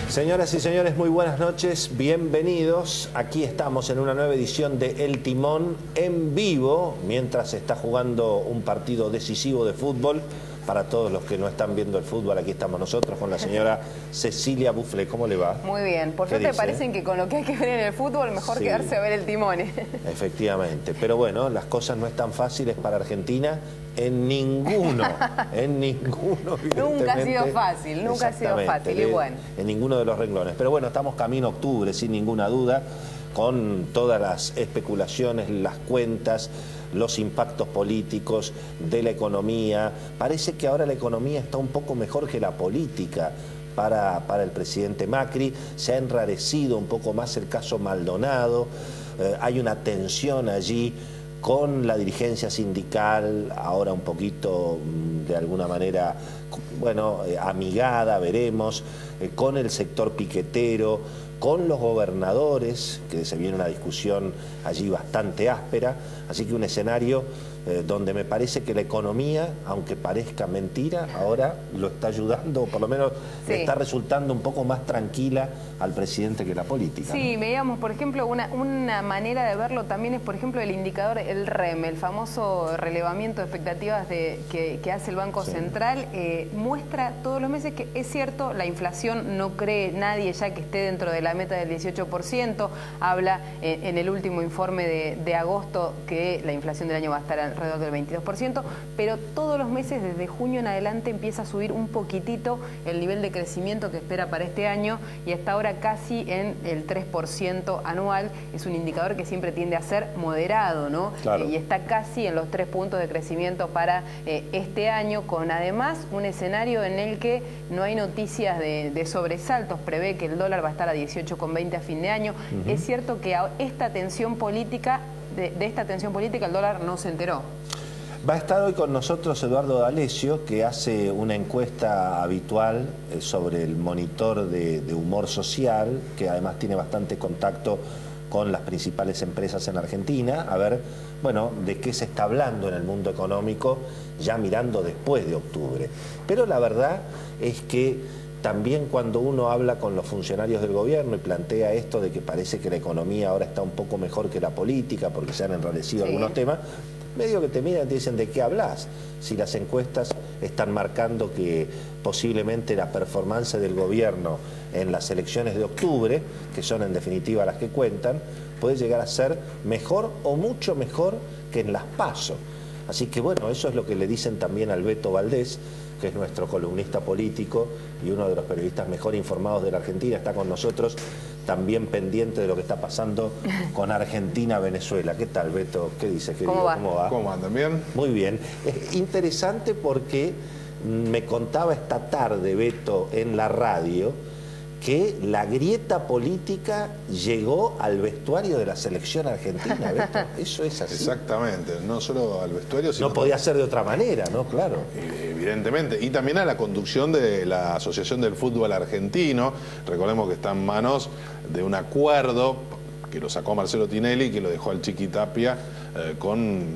Señoras y señores, muy buenas noches, bienvenidos. Aquí estamos en una nueva edición de El Timón en vivo, mientras se está jugando un partido decisivo de fútbol. Para todos los que no están viendo el fútbol, aquí estamos nosotros con la señora Cecilia Bufflé. ¿Cómo le va? Muy bien. Por suerte parecen que con lo que hay que ver en el fútbol, mejor quedarse a ver el timón. Efectivamente. Pero bueno, las cosas no están fáciles para Argentina en ninguno. Nunca ha sido fácil, nunca ha sido fácil. Y bueno. En ninguno de los renglones. Pero bueno, estamos camino a octubre, sin ninguna duda, con todas las especulaciones, las cuentas, los impactos políticos de la economía. Parece que ahora la economía está un poco mejor que la política para el presidente Macri. Se ha enrarecido un poco más el caso Maldonado. Hay una tensión allí con la dirigencia sindical, ahora un poquito de alguna manera, bueno, amigada, veremos, con el sector piquetero, con los gobernadores, que se viene una discusión allí bastante áspera, así que un escenario donde me parece que la economía, aunque parezca mentira, ahora lo está ayudando, o por lo menos le está resultando un poco más tranquila al presidente que la política. Sí, ¿no? veíamos, por ejemplo, una manera de verlo también es, por ejemplo, el indicador, el REM, el famoso relevamiento de expectativas que hace el Banco Central, muestra todos los meses que es cierto, la inflación no cree nadie ya que esté dentro de la meta del 18%, habla en el último informe de agosto que la inflación del año va a estar alrededor del 22%, pero todos los meses desde junio en adelante empieza a subir un poquitito el nivel de crecimiento que espera para este año y hasta ahora casi en el 3% anual. Es un indicador que siempre tiende a ser moderado, ¿no? Claro. Y está casi en los 3 puntos de crecimiento para este año, con además un escenario en el que no hay noticias de sobresaltos. Prevé que el dólar va a estar a 18,20 a fin de año. Es cierto que esta tensión política, de esta tensión política el dólar no se enteró. Va a estar hoy con nosotros Eduardo D'Alessio, que hace una encuesta habitual sobre el monitor de humor social, que además tiene bastante contacto con las principales empresas en Argentina, a ver, bueno, de qué se está hablando en el mundo económico, ya mirando después de octubre. Pero la verdad es que también cuando uno habla con los funcionarios del gobierno y plantea esto de que parece que la economía ahora está un poco mejor que la política porque se han enrarecido algunos temas, medio que te miran y te dicen ¿de qué hablas? Si las encuestas están marcando que posiblemente la performance del gobierno en las elecciones de octubre, que son en definitiva las que cuentan, puede llegar a ser mejor o mucho mejor que en las PASO. Así que bueno, eso es lo que le dicen también al Beto Valdés, que es nuestro columnista político y uno de los periodistas mejor informados de la Argentina, está con nosotros, también pendiente de lo que está pasando con Argentina-Venezuela. ¿Qué tal, Beto? ¿Qué dice? ¿Cómo va? ¿Cómo andan? ¿Bien? Muy bien. Es interesante porque me contaba esta tarde, Beto, en la radio, que la grieta política llegó al vestuario de la selección argentina, Beto. Eso es así. Exactamente, no solo al vestuario, sino... No podía ser de otra manera, ¿no? Claro. Evidentemente. Y también a la conducción de la Asociación del Fútbol Argentino. Recordemos que está en manos de un acuerdo que lo sacó Marcelo Tinelli, que lo dejó al Chiqui Tapia con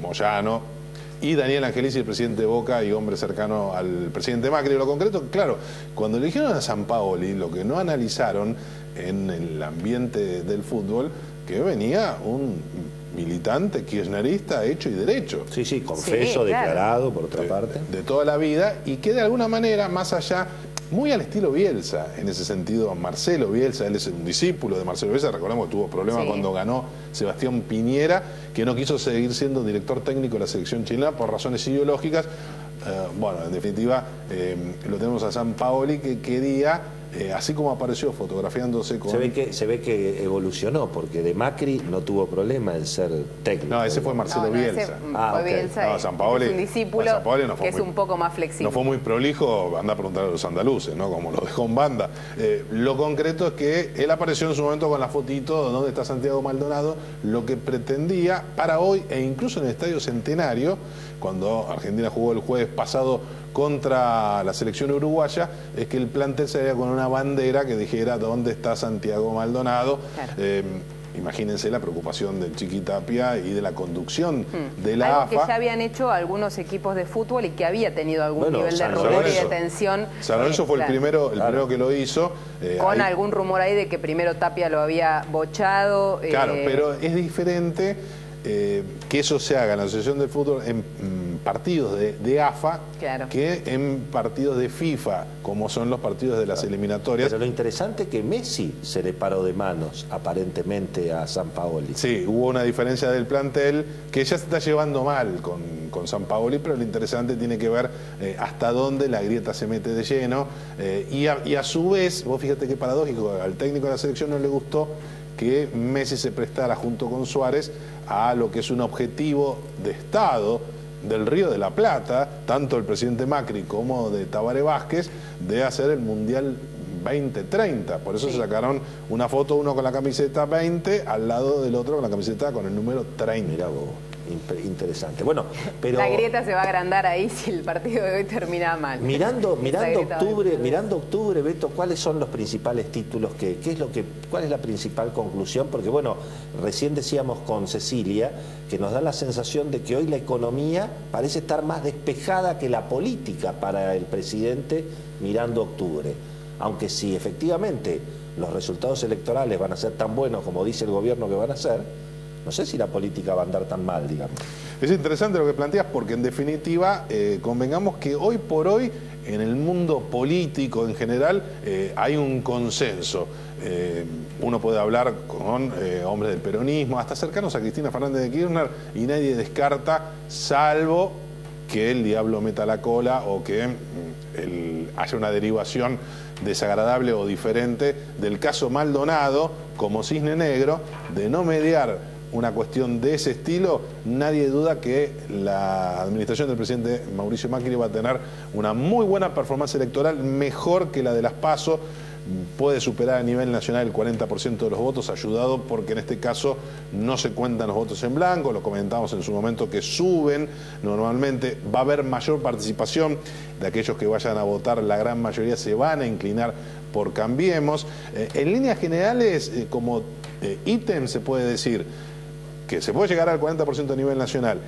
Moyano y Daniel Angelici, el presidente de Boca y hombre cercano al presidente Macri. Lo concreto, claro, cuando eligieron a Sampaoli, lo que no analizaron en el ambiente del fútbol, que venía un militante kirchnerista hecho y derecho. Sí, sí, confeso, declarado, por otra parte. De toda la vida, y que de alguna manera, más allá, muy al estilo Bielsa, en ese sentido, Marcelo Bielsa, él es un discípulo de Marcelo Bielsa, recordemos que tuvo problemas cuando ganó Sebastián Piñera, que no quiso seguir siendo director técnico de la selección chilena por razones ideológicas. Bueno, en definitiva, lo tenemos a Sampaoli, que quería, así como apareció fotografiándose con... Se ve que evolucionó, porque de Macri no tuvo problema en ser técnico. No, ese fue Marcelo Bielsa. Fue Bielsa, no, Sampaoli, es un discípulo no fue que es un poco más flexible. No fue muy prolijo, anda a preguntar a los andaluces, ¿no? Como lo dejó en banda. Lo concreto es que él apareció en su momento con la fotito de dónde está Santiago Maldonado, lo que pretendía para hoy, e incluso en el Estadio Centenario, cuando Argentina jugó el jueves pasado contra la selección uruguaya, es que el plantel salía con una bandera que dijera dónde está Santiago Maldonado. Claro. imagínense la preocupación del Chiqui Tapia y de la conducción de la AFA. Que ya habían hecho algunos equipos de fútbol y que había tenido algún nivel de rumor y de tensión. San Lorenzo fue el primero que lo hizo. Con algún rumor ahí de que primero Tapia lo había bochado. Claro, pero es diferente que eso se haga en la Asociación del Fútbol en partidos de AFA que en partidos de FIFA, como son los partidos de las eliminatorias. Pero lo interesante es que Messi se le paró de manos, aparentemente, a Sampaoli. Sí, hubo una diferencia del plantel que ya se está llevando mal con Sampaoli, pero lo interesante tiene que ver hasta dónde la grieta se mete de lleno. Y a su vez, vos fíjate qué paradójico, al técnico de la selección no le gustó que Messi se prestara junto con Suárez a lo que es un objetivo de Estado del Río de la Plata, tanto el presidente Macri como de Tabaré Vázquez, de hacer el Mundial 2030. Por eso se sacaron una foto, uno con la camiseta 20, al lado del otro con la camiseta con el número 30. Mirá vos, interesante. Bueno, pero la grieta se va a agrandar ahí si el partido de hoy termina mal. Mirando octubre, Beto, ¿cuáles son los principales títulos? ¿Cuál es la principal conclusión? Porque bueno, recién decíamos con Cecilia que nos da la sensación de que hoy la economía parece estar más despejada que la política para el presidente mirando octubre. Aunque si efectivamente los resultados electorales van a ser tan buenos como dice el gobierno que van a ser, no sé si la política va a andar tan mal, digamos. Es interesante lo que planteas porque en definitiva convengamos que hoy por hoy en el mundo político en general hay un consenso. Uno puede hablar con hombres del peronismo, hasta cercanos a Cristina Fernández de Kirchner, y nadie descarta, salvo que el diablo meta la cola o que haya una derivación desagradable o diferente del caso Maldonado como cisne negro, de no mediar una cuestión de ese estilo. Nadie duda que la administración del presidente Mauricio Macri va a tener una muy buena performance electoral, mejor que la de las PASO. Puede superar a nivel nacional el 40% de los votos, ayudado porque en este caso no se cuentan los votos en blanco, lo comentamos en su momento que suben normalmente, va a haber mayor participación de aquellos que vayan a votar, la gran mayoría se van a inclinar por Cambiemos. En líneas generales, como ítem se puede decir que se puede llegar al 40% a nivel nacional,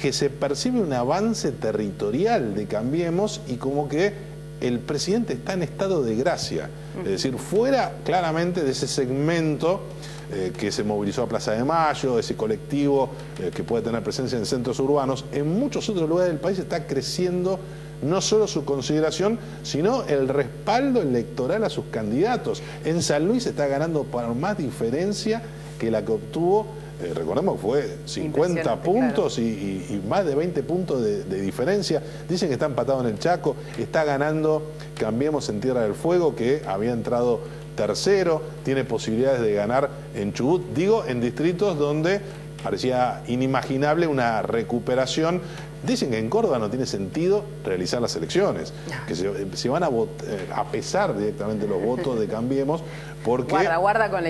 que se percibe un avance territorial de Cambiemos y como que el presidente está en estado de gracia, es decir, fuera claramente de ese segmento que se movilizó a Plaza de Mayo, ese colectivo que puede tener presencia en centros urbanos, en muchos otros lugares del país está creciendo no solo su consideración, sino el respaldo electoral a sus candidatos. En San Luis está ganando por más diferencia que la que obtuvo, recordemos que fue 50 puntos y más de 20 puntos de diferencia. Dicen que está empatado en el Chaco, está ganando Cambiemos en Tierra del Fuego, que había entrado tercero, tiene posibilidades de ganar en Chubut, digo, en distritos donde parecía inimaginable una recuperación. Dicen que en Córdoba no tiene sentido realizar las elecciones, que se van a pesar directamente los votos de Cambiemos, porque... Guarda con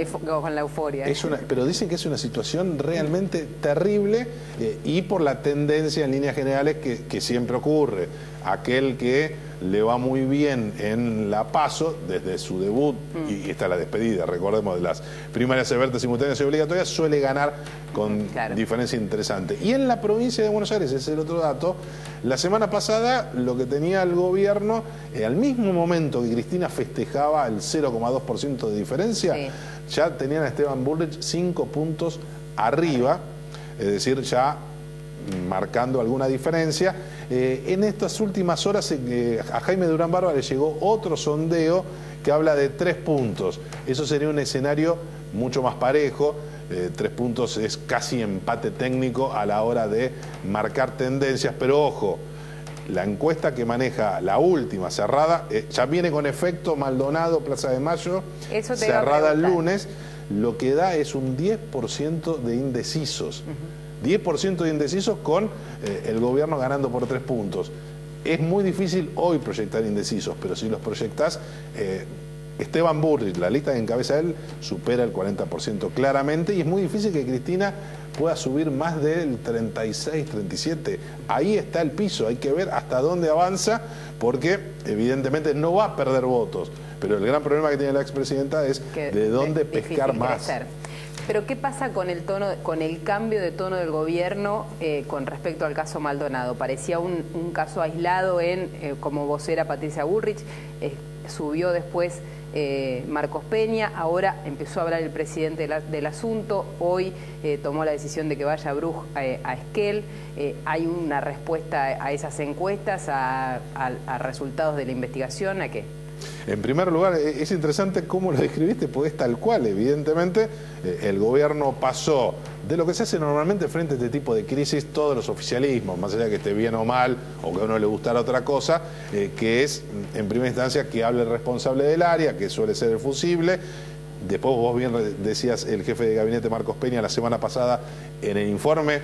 la euforia. Pero dicen que es una situación realmente terrible y por la tendencia en líneas generales que siempre ocurre. Aquel que le va muy bien en la PASO desde su debut y está la despedida, recordemos, de las primarias abiertas, simultáneas y obligatorias, suele ganar con diferencia interesante. Y en la provincia de Buenos Aires, ese es el otro dato, la semana pasada lo que tenía el gobierno, al mismo momento que Cristina festejaba el 0,2% de diferencia, ya tenían a Esteban Bullrich 5 puntos arriba, es decir, ya marcando alguna diferencia. En estas últimas horas a Jaime Durán Barba le llegó otro sondeo que habla de 3 puntos. Eso sería un escenario mucho más parejo. 3 puntos es casi empate técnico a la hora de marcar tendencias, pero ojo, la encuesta que maneja la última, cerrada, ya viene con efecto Maldonado, Plaza de Mayo, cerrada el lunes, lo que da es un 10% de indecisos. 10% de indecisos con el gobierno ganando por 3 puntos. Es muy difícil hoy proyectar indecisos, pero si los proyectás, Esteban Bullrich, la lista que encabeza él, supera el 40% claramente, y es muy difícil que Cristina pueda subir más del 36, 37. Ahí está el piso, hay que ver hasta dónde avanza, porque evidentemente no va a perder votos, pero el gran problema que tiene la expresidenta es de dónde pescar más. Pero ¿qué pasa con el tono, con el cambio de tono del gobierno con respecto al caso Maldonado? Parecía un caso aislado como vocera Patricia Bullrich, subió después Marcos Peña, ahora empezó a hablar el presidente del asunto, hoy tomó la decisión de que vaya Bruch a Esquel. Hay una respuesta a esas encuestas, a resultados de la investigación, ¿a qué? En primer lugar, es interesante cómo lo describiste, porque es tal cual. Evidentemente, el gobierno pasó de lo que se hace normalmente frente a este tipo de crisis, todos los oficialismos, más allá de que esté bien o mal, o que a uno le gustara otra cosa, que es, en primera instancia, que hable el responsable del área, que suele ser el fusible. Después vos bien decías el jefe de gabinete Marcos Peña la semana pasada en el informe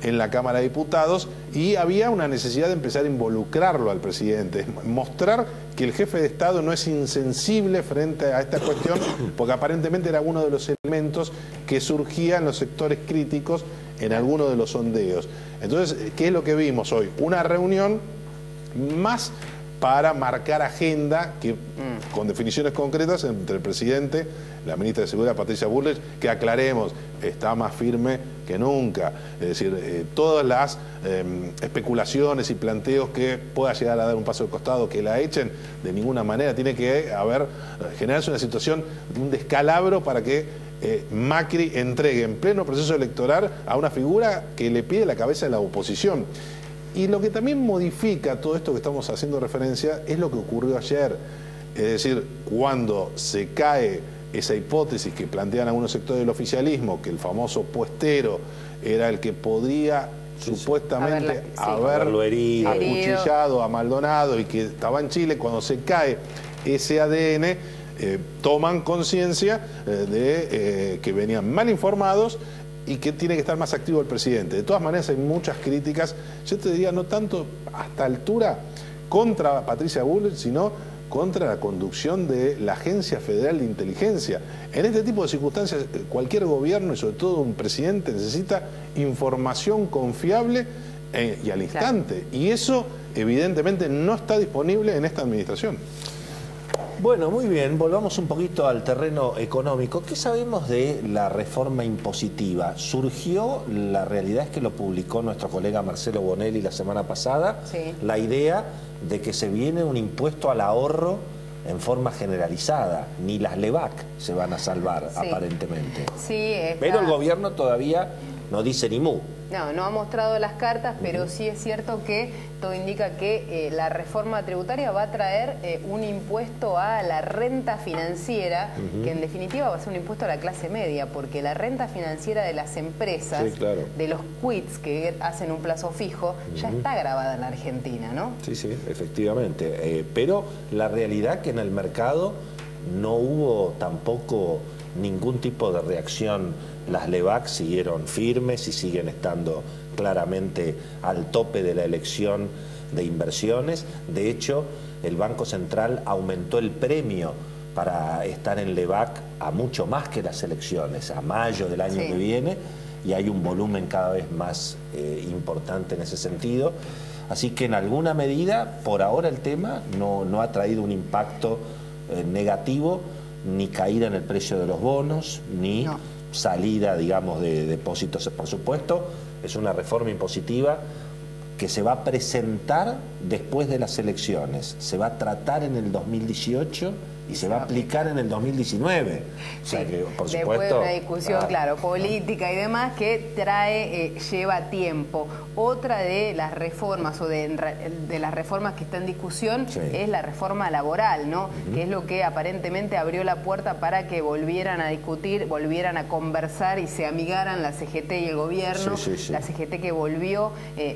en la Cámara de Diputados, y había una necesidad de empezar a involucrarlo al presidente, mostrar que el jefe de Estado no es insensible frente a esta cuestión, porque aparentemente era uno de los elementos que surgía en los sectores críticos en algunos de los sondeos. Entonces, ¿qué es lo que vimos hoy? Una reunión más para marcar agenda, con definiciones concretas entre el presidente, la ministra de Seguridad Patricia Bullrich, que aclaremos, está más firme que nunca. Es decir, todas las especulaciones y planteos que pueda llegar a dar un paso al costado, que la echen, de ninguna manera. Tiene que generarse una situación, un descalabro para que Macri entregue en pleno proceso electoral a una figura que le pide la cabeza de la oposición. Y lo que también modifica todo esto que estamos haciendo referencia es lo que ocurrió ayer. Es decir, cuando se cae esa hipótesis que plantean algunos sectores del oficialismo, que el famoso puestero era el que podría supuestamente haberlo herido, acuchillado a Maldonado y que estaba en Chile, cuando se cae ese ADN, toman conciencia de que venían mal informados y que tiene que estar más activo el presidente. De todas maneras hay muchas críticas, yo te diría no tanto a esta altura contra Patricia Bullrich, sino contra la conducción de la Agencia Federal de Inteligencia. En este tipo de circunstancias cualquier gobierno y sobre todo un presidente necesita información confiable y al instante. Claro. Y eso evidentemente no está disponible en esta administración. Bueno, muy bien, volvamos un poquito al terreno económico. ¿Qué sabemos de la reforma impositiva? Surgió, la realidad es que lo publicó nuestro colega Marcelo Bonelli la semana pasada, la idea de que se viene un impuesto al ahorro en forma generalizada. Ni las LEVAC se van a salvar, aparentemente. Pero el gobierno todavía no dice ni mu. No ha mostrado las cartas, pero sí es cierto que todo indica que la reforma tributaria va a traer un impuesto a la renta financiera, que en definitiva va a ser un impuesto a la clase media, porque la renta financiera de las empresas, de los quits que hacen un plazo fijo, ya está grabada en la Argentina, ¿no? Sí, efectivamente. Pero la realidad que en el mercado no hubo tampoco ningún tipo de reacción. Las LEVAC siguieron firmes y siguen estando claramente al tope de la elección de inversiones. De hecho, el Banco Central aumentó el premio para estar en LEVAC a mucho más que las elecciones, a mayo del año que viene, y hay un volumen cada vez más importante en ese sentido. Así que en alguna medida, por ahora el tema no ha traído un impacto negativo, ni caída en el precio de los bonos, ni salida, digamos, de depósitos. Por supuesto, es una reforma impositiva que se va a presentar después de las elecciones. Se va a tratar en el 2018 y se va a aplicar en el 2019. O sea que, por supuesto, después de una discusión, política y demás, que lleva tiempo. Otra de las reformas, o de las reformas que está en discusión, es la reforma laboral, ¿no? Que es lo que aparentemente abrió la puerta para que volvieran a discutir, volvieran a conversar y se amigaran la CGT y el gobierno. La CGT que volvió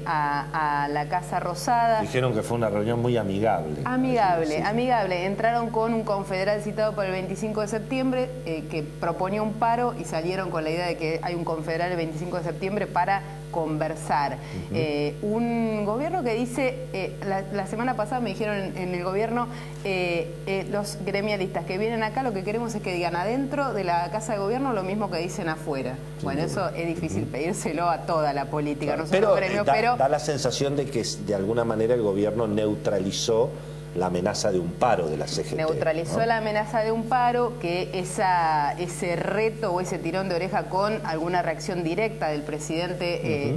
a la Casa Rosada. Dijeron que fue una reunión muy amigable. Amigable. Entraron con un confederal citado para el 25 de septiembre que proponía un paro y salieron con la idea de que hay un confederal el 25 de septiembre para conversar. Un gobierno que dice, la semana pasada me dijeron en el gobierno, los gremialistas que vienen acá lo que queremos es que digan adentro de la Casa de Gobierno lo mismo que dicen afuera. Bueno, eso es difícil pedírselo a toda la política, no solo gremios, pero da la sensación de que de alguna manera el gobierno neutralizó la amenaza de un paro de la CGT. Neutralizó, ¿no?, la amenaza de un paro, que ese reto o ese tirón de oreja con alguna reacción directa del presidente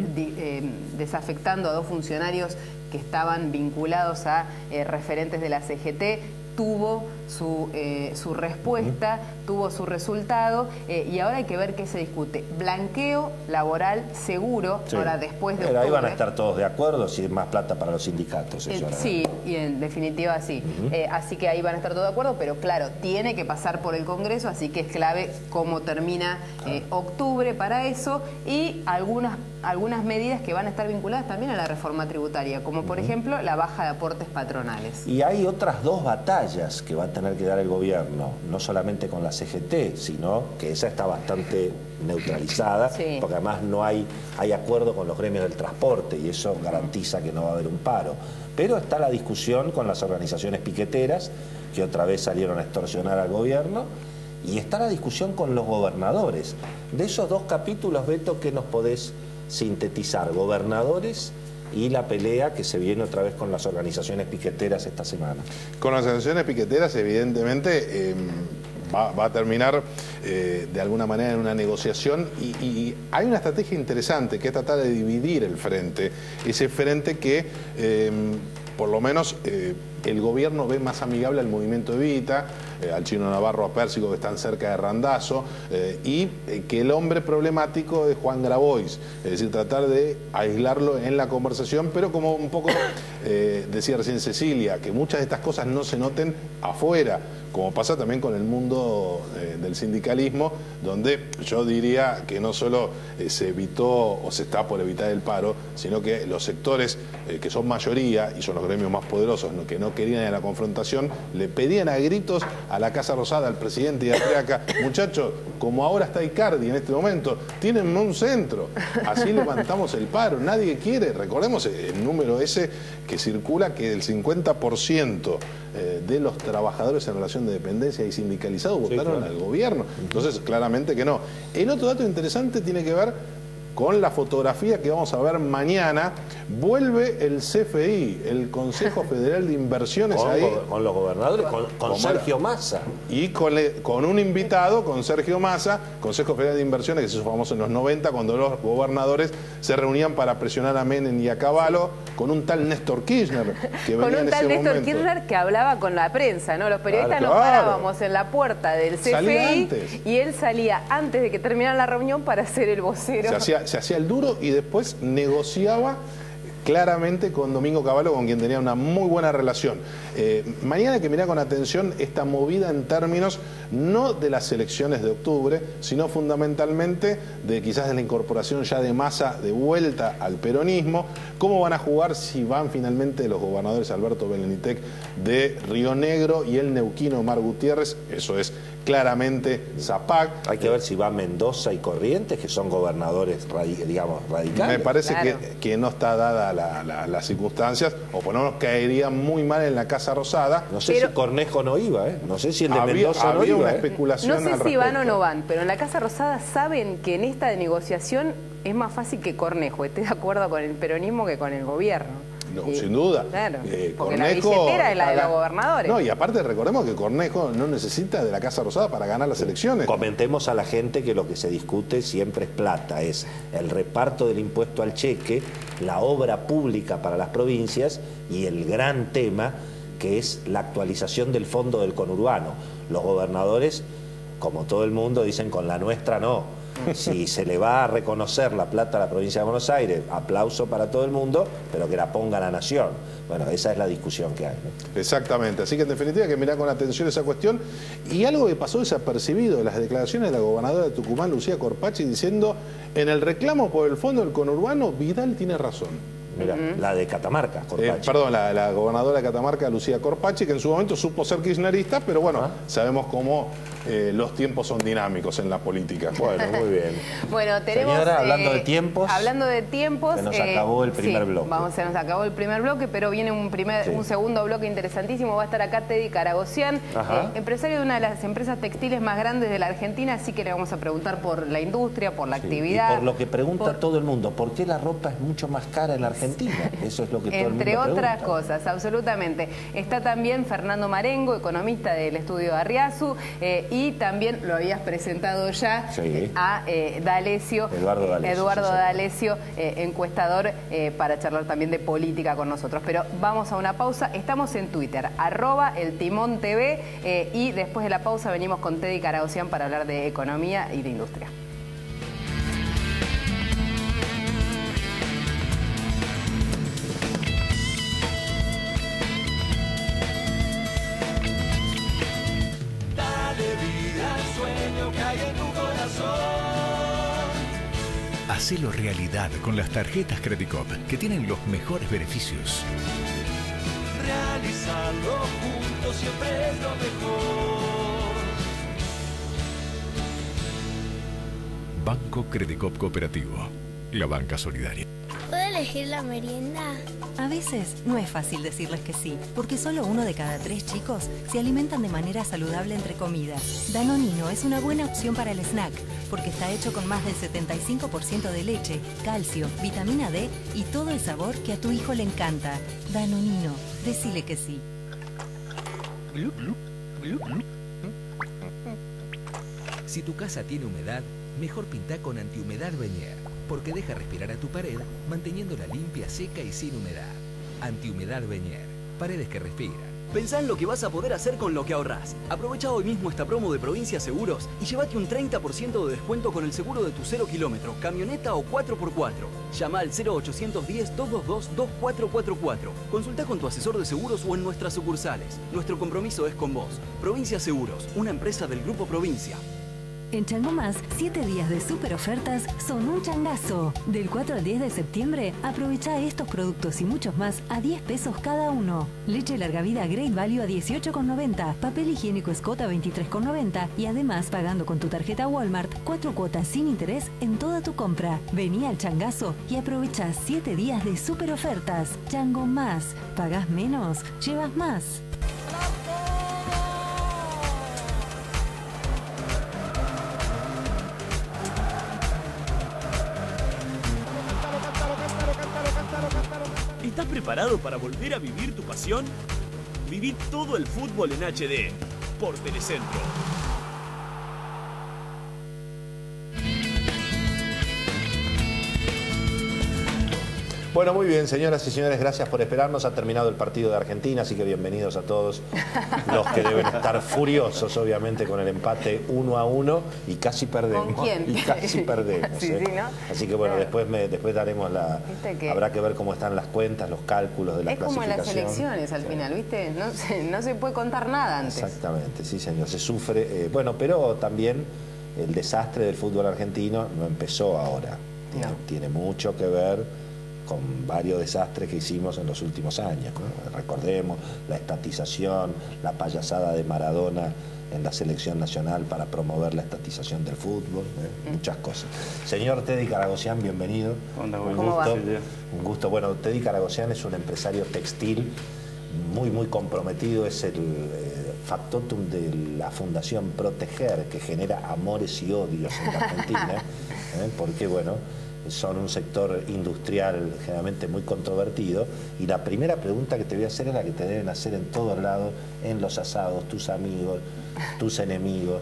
desafectando a 2 funcionarios que estaban vinculados a referentes de la CGT, tuvo su respuesta, tuvo su resultado, y ahora hay que ver qué se discute. Blanqueo laboral seguro, sí. Ahora después de octubre. Ahí van a estar todos de acuerdo, si es más plata para los sindicatos. Eso sí, y en definitiva sí. Así que ahí van a estar todos de acuerdo, pero claro, tiene que pasar por el Congreso, así que es clave cómo termina octubre para eso, y algunas medidas que van a estar vinculadas también a la reforma tributaria, como por ejemplo la baja de aportes patronales. Y hay otras 2 batallas que va a tener que dar el gobierno, no solamente con la CGT, sino que esa está bastante neutralizada, sí, porque además no hay acuerdo con los gremios del transporte y eso garantiza que no va a haber un paro. Pero está la discusión con las organizaciones piqueteras, que otra vez salieron a extorsionar al gobierno, y está la discusión con los gobernadores. De esos 2 capítulos, Beto, ¿qué nos podés sintetizar? Gobernadores y la pelea que se viene otra vez con las organizaciones piqueteras esta semana. Con las organizaciones piqueteras, evidentemente, va a terminar de alguna manera en una negociación, y hay una estrategia interesante que es tratar de dividir el frente, ese frente que por lo menos el gobierno ve más amigable al movimiento Evita, al Chino Navarro, a Pérsico, que están cerca de Randazzo, y que el hombre problemático es Juan Grabois, es decir, tratar de aislarlo en la conversación, pero como un poco decía recién Cecilia, que muchas de estas cosas no se noten afuera, como pasa también con el mundo del sindicalismo, donde yo diría que no solo se evitó o se está por evitar el paro, sino que los sectores que son mayoría, y son los gremios más poderosos, que no querían ir a la confrontación, le pedían a gritos a la Casa Rosada, al presidente y a Triaca: muchachos, como ahora está Icardi en este momento, tienen un centro, así levantamos el paro, nadie quiere. Recordemos el número ese que circula, que el 50% de los trabajadores en relación de dependencia y sindicalizados votaron al gobierno. Entonces, claramente que no. El otro dato interesante tiene que ver con la fotografía que vamos a ver mañana. Vuelve el CFI, el Consejo Federal de Inversiones, con los gobernadores, con Sergio Massa. Y con un invitado, con Sergio Massa, Consejo Federal de Inversiones, que se hizo famoso en los 90, cuando los gobernadores se reunían para presionar a Menem y a Cavallo, con un tal Néstor Kirchner, que venía en ese momento. Con un tal Néstor Kirchner que hablaba con la prensa, ¿no? Los periodistas nos parábamos en la puerta del CFI y él salía antes de que terminara la reunión para ser el vocero. Se hacía el duro y después negociaba claramente con Domingo Cavallo, con quien tenía una muy buena relación. Mañana hay que mirar con atención esta movida en términos no de las elecciones de octubre, sino fundamentalmente de quizás de la incorporación ya de Massa de vuelta al peronismo. ¿Cómo van a jugar si van finalmente los gobernadores Alberto Belenitec de Río Negro y el neuquino Omar Gutiérrez? Eso es claramente Zapac. Hay que ver si va Mendoza y Corrientes, que son gobernadores, digamos, radicales. Me parece que no está dada las circunstancias, o por lo menos caería muy mal en la Casa Rosada. No sé si Cornejo no iba, no sé si el de Mendoza no iba. Una especulación. No sé si van o no van, pero en la Casa Rosada saben que en esta negociación es más fácil que Cornejo esté de acuerdo con el peronismo que con el gobierno. No, sin duda. Claro, porque Cornejo, la billetera es la de los gobernadores. No, y aparte recordemos que Cornejo no necesita de la Casa Rosada para ganar las elecciones. Comentemos a la gente que lo que se discute siempre es plata, es el reparto del impuesto al cheque, la obra pública para las provincias y el gran tema que es la actualización del fondo del conurbano. Los gobernadores, como todo el mundo, dicen con la nuestra no. Si se le va a reconocer la plata a la provincia de Buenos Aires, aplauso para todo el mundo, pero que la ponga la nación. Bueno, esa es la discusión que hay, ¿no? Exactamente, así que en definitiva hay que mirar con atención esa cuestión. Y algo que pasó desapercibido, las declaraciones de la gobernadora de Tucumán, Lucía Corpachi, diciendo: en el reclamo por el fondo del conurbano, Vidal tiene razón. Mira, la de Catamarca, Corpachi. Perdón, la gobernadora de Catamarca, Lucía Corpachi, que en su momento supo ser kirchnerista, pero bueno, sabemos cómo los tiempos son dinámicos en la política. Bueno, muy bien. Bueno, tenemos... Señora, hablando de tiempos... Hablando de tiempos... Se nos acabó el primer bloque. Se nos acabó el primer bloque, pero viene un segundo bloque interesantísimo. Va a estar acá Teddy Caragosian, empresario de una de las empresas textiles más grandes de la Argentina, así que le vamos a preguntar por la industria, por la actividad. Y por lo que pregunta todo el mundo, ¿por qué la ropa es mucho más cara en la Argentina? Argentina? Eso es lo que todo el mundo Entre otras pregunta. cosas, absolutamente. Está también Fernando Marengo, economista del estudio Arriazu, y también lo habías presentado ya a D'Alessio, Eduardo D'Alessio, encuestador, para charlar también de política con nosotros. Pero vamos a una pausa. Estamos en Twitter, @eltimontv, y después de la pausa venimos con Teddy Caragosian para hablar de economía y de industria. Hacelo realidad con las tarjetas Credicop, que tienen los mejores beneficios. Realizarlo juntos siempre es lo mejor. Banco Credicop Cooperativo, la banca solidaria. ¿Puedo elegir la merienda? A veces no es fácil decirles que sí, porque solo 1 de cada 3 chicos se alimentan de manera saludable entre comidas. Danonino es una buena opción para el snack, porque está hecho con más del 75% de leche, calcio, vitamina D y todo el sabor que a tu hijo le encanta. Danonino, decile que sí. Si tu casa tiene humedad, mejor pintá con Antihumedad Beñer, porque deja respirar a tu pared, manteniéndola limpia, seca y sin humedad. Antihumedad Beñer, paredes que respiran. Pensá en lo que vas a poder hacer con lo que ahorrás. Aprovecha hoy mismo esta promo de Provincia Seguros y llévate un 30% de descuento con el seguro de tu 0 kilómetro, camioneta o 4x4. Llama al 0810-222-2444. Consulta con tu asesor de seguros o en nuestras sucursales. Nuestro compromiso es con vos. Provincia Seguros, una empresa del Grupo Provincia. En Chango Más, 7 días de super ofertas son un changazo. Del 4 al 10 de septiembre, aprovecha estos productos y muchos más a 10 pesos cada uno. Leche larga vida Great Value a 18,90. Papel higiénico Scott a 23,90. Y además, pagando con tu tarjeta Walmart, 4 cuotas sin interés en toda tu compra. Vení al changazo y aprovecha 7 días de super ofertas. Chango Más. Pagás menos, llevas más. ¿Estás preparado para volver a vivir tu pasión? Viví todo el fútbol en HD por Telecentro. Bueno, muy bien, señoras y señores, gracias por esperarnos. Ha terminado el partido de Argentina, así que bienvenidos a todos los que deben estar furiosos, obviamente, con el empate 1-1 y casi perdemos. ¿Con quién? Y casi perdemos. Sí, sí, ¿no? Así que bueno, Claro. después daremos la... Habrá que ver cómo están las cuentas, los cálculos de la clasificación. Es como en las elecciones al final, ¿viste? No se puede contar nada antes. Exactamente, sí señor, se sufre. Bueno, pero también el desastre del fútbol argentino no empezó ahora. Tiene mucho que ver con varios desastres que hicimos en los últimos años, ¿no? Recordemos la estatización, la payasada de Maradona en la selección nacional para promover la estatización del fútbol, muchas cosas. Señor Teddy Caragosian, bienvenido. Un gusto. Bueno, Teddy Caragosian es un empresario textil muy comprometido, es el factotum de la Fundación Proteger, que genera amores y odios en la Argentina, porque bueno, son un sector industrial generalmente muy controvertido, y la primera pregunta que te voy a hacer es la que te deben hacer en todos lados, en los asados, tus amigos, tus enemigos.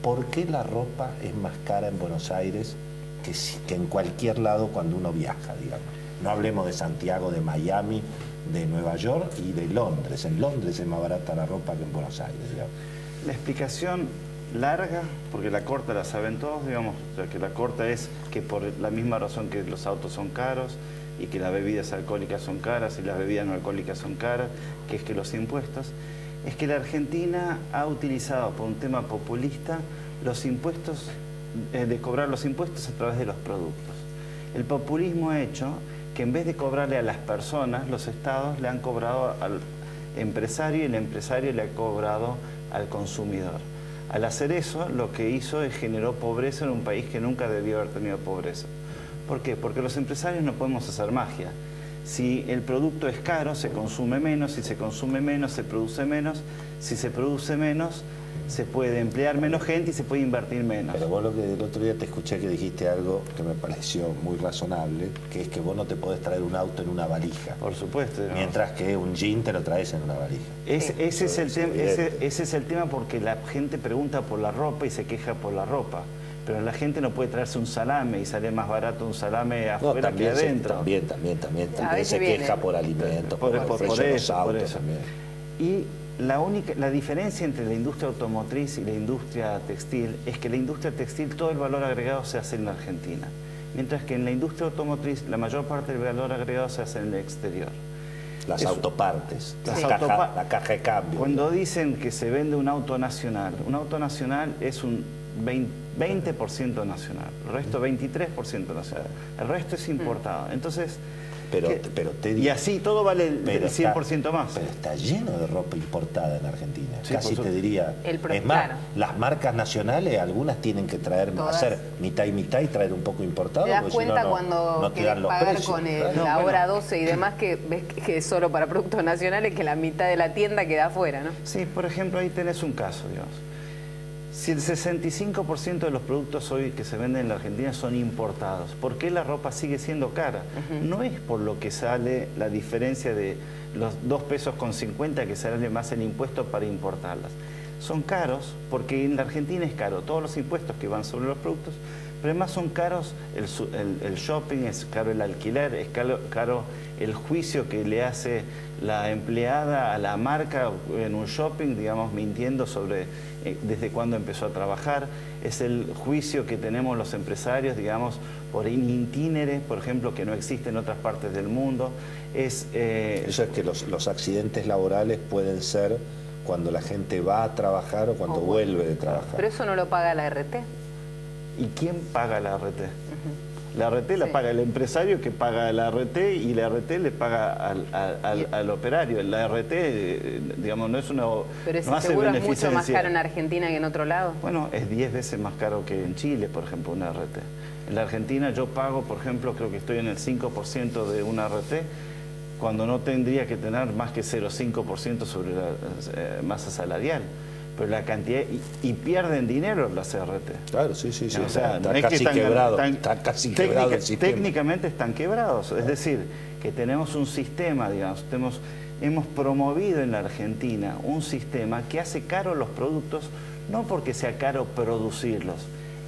¿Por qué la ropa es más cara en Buenos Aires que en cualquier lado cuando uno viaja, digamos? No hablemos de Santiago, de Miami, de Nueva York y de Londres. En Londres es más barata la ropa que en Buenos Aires, digamos. La explicación larga, porque la corta la saben todos, digamos, o sea, que la corta es que por la misma razón que los autos son caros y que las bebidas alcohólicas son caras y las bebidas no alcohólicas son caras, que es que los impuestos, es que la Argentina ha utilizado por un tema populista los impuestos, de cobrar los impuestos a través de los productos. El populismo ha hecho que en vez de cobrarle a las personas, los estados le han cobrado al empresario y el empresario le ha cobrado al consumidor. Al hacer eso, lo que hizo es generó pobreza en un país que nunca debió haber tenido pobreza. ¿Por qué? Porque los empresarios no podemos hacer magia. Si el producto es caro, se consume menos, si se consume menos, se produce menos, si se produce menos, se puede emplear menos gente y se puede invertir menos. Pero vos lo que el otro día te escuché que dijiste algo que me pareció muy razonable, que es que vos no te podés traer un auto en una valija. Por supuesto. ¿No? Mientras que un jean te lo traes en una valija. Ese es el tema porque la gente pregunta por la ropa y se queja por la ropa. Pero la gente no puede traerse un salame y sale más barato un salame afuera que adentro. También se queja por alimentos, por los autos también. Y la diferencia entre la industria automotriz y la industria textil es que la industria textil todo el valor agregado se hace en la Argentina, mientras que en la industria automotriz la mayor parte del valor agregado se hace en el exterior. Las autopartes, la caja de cambio. Cuando dicen que se vende un auto nacional es un 20% nacional, el resto 23% nacional, el resto es importado. Entonces, y así todo vale el 100% más. Pero está lleno de ropa importada en Argentina. Sí, casi te diría. Es más, las marcas nacionales, algunas tienen que hacer mitad y mitad y traer un poco importado. Te das cuenta cuando quieres pagar con la hora 12 y demás, que ves que es solo para productos nacionales, que la mitad de la tienda queda afuera, ¿no? Sí, por ejemplo, ahí tenés un caso, digamos. Si el 65% de los productos hoy que se venden en la Argentina son importados, ¿por qué la ropa sigue siendo cara? No es por lo que sale la diferencia de los 2,50 pesos que sale más el impuesto para importarlas. Son caros porque en la Argentina es caro todos los impuestos que van sobre los productos, pero además son caros el shopping, es caro el alquiler, es caro el juicio que le hace la empleada a la marca en un shopping, digamos, mintiendo sobre desde cuándo empezó a trabajar, es el juicio que tenemos los empresarios, digamos, por itinere, por ejemplo, que no existe en otras partes del mundo. Eso es que los accidentes laborales pueden ser cuando la gente va a trabajar o cuando vuelve de trabajar. Pero eso no lo paga la RT. ¿Y quién paga la RT? La RT la paga el empresario que paga la RT y la RT le paga al operario. La RT, digamos, no es una... Pero ese seguro es mucho más caro en Argentina que en otro lado. Bueno, es 10 veces más caro que en Chile, por ejemplo, una RT. En la Argentina yo pago, por ejemplo, creo que estoy en el 5% de una RT, cuando no tendría que tener más que 0,5% sobre la masa salarial. Pero la cantidad... Y pierden dinero las CRT. Claro, sí. O sea, está casi quebrado. Está casi quebrado el sistema. Técnicamente están quebrados. Es decir, que tenemos un sistema, digamos, hemos promovido en la Argentina un sistema que hace caro los productos, no porque sea caro producirlos,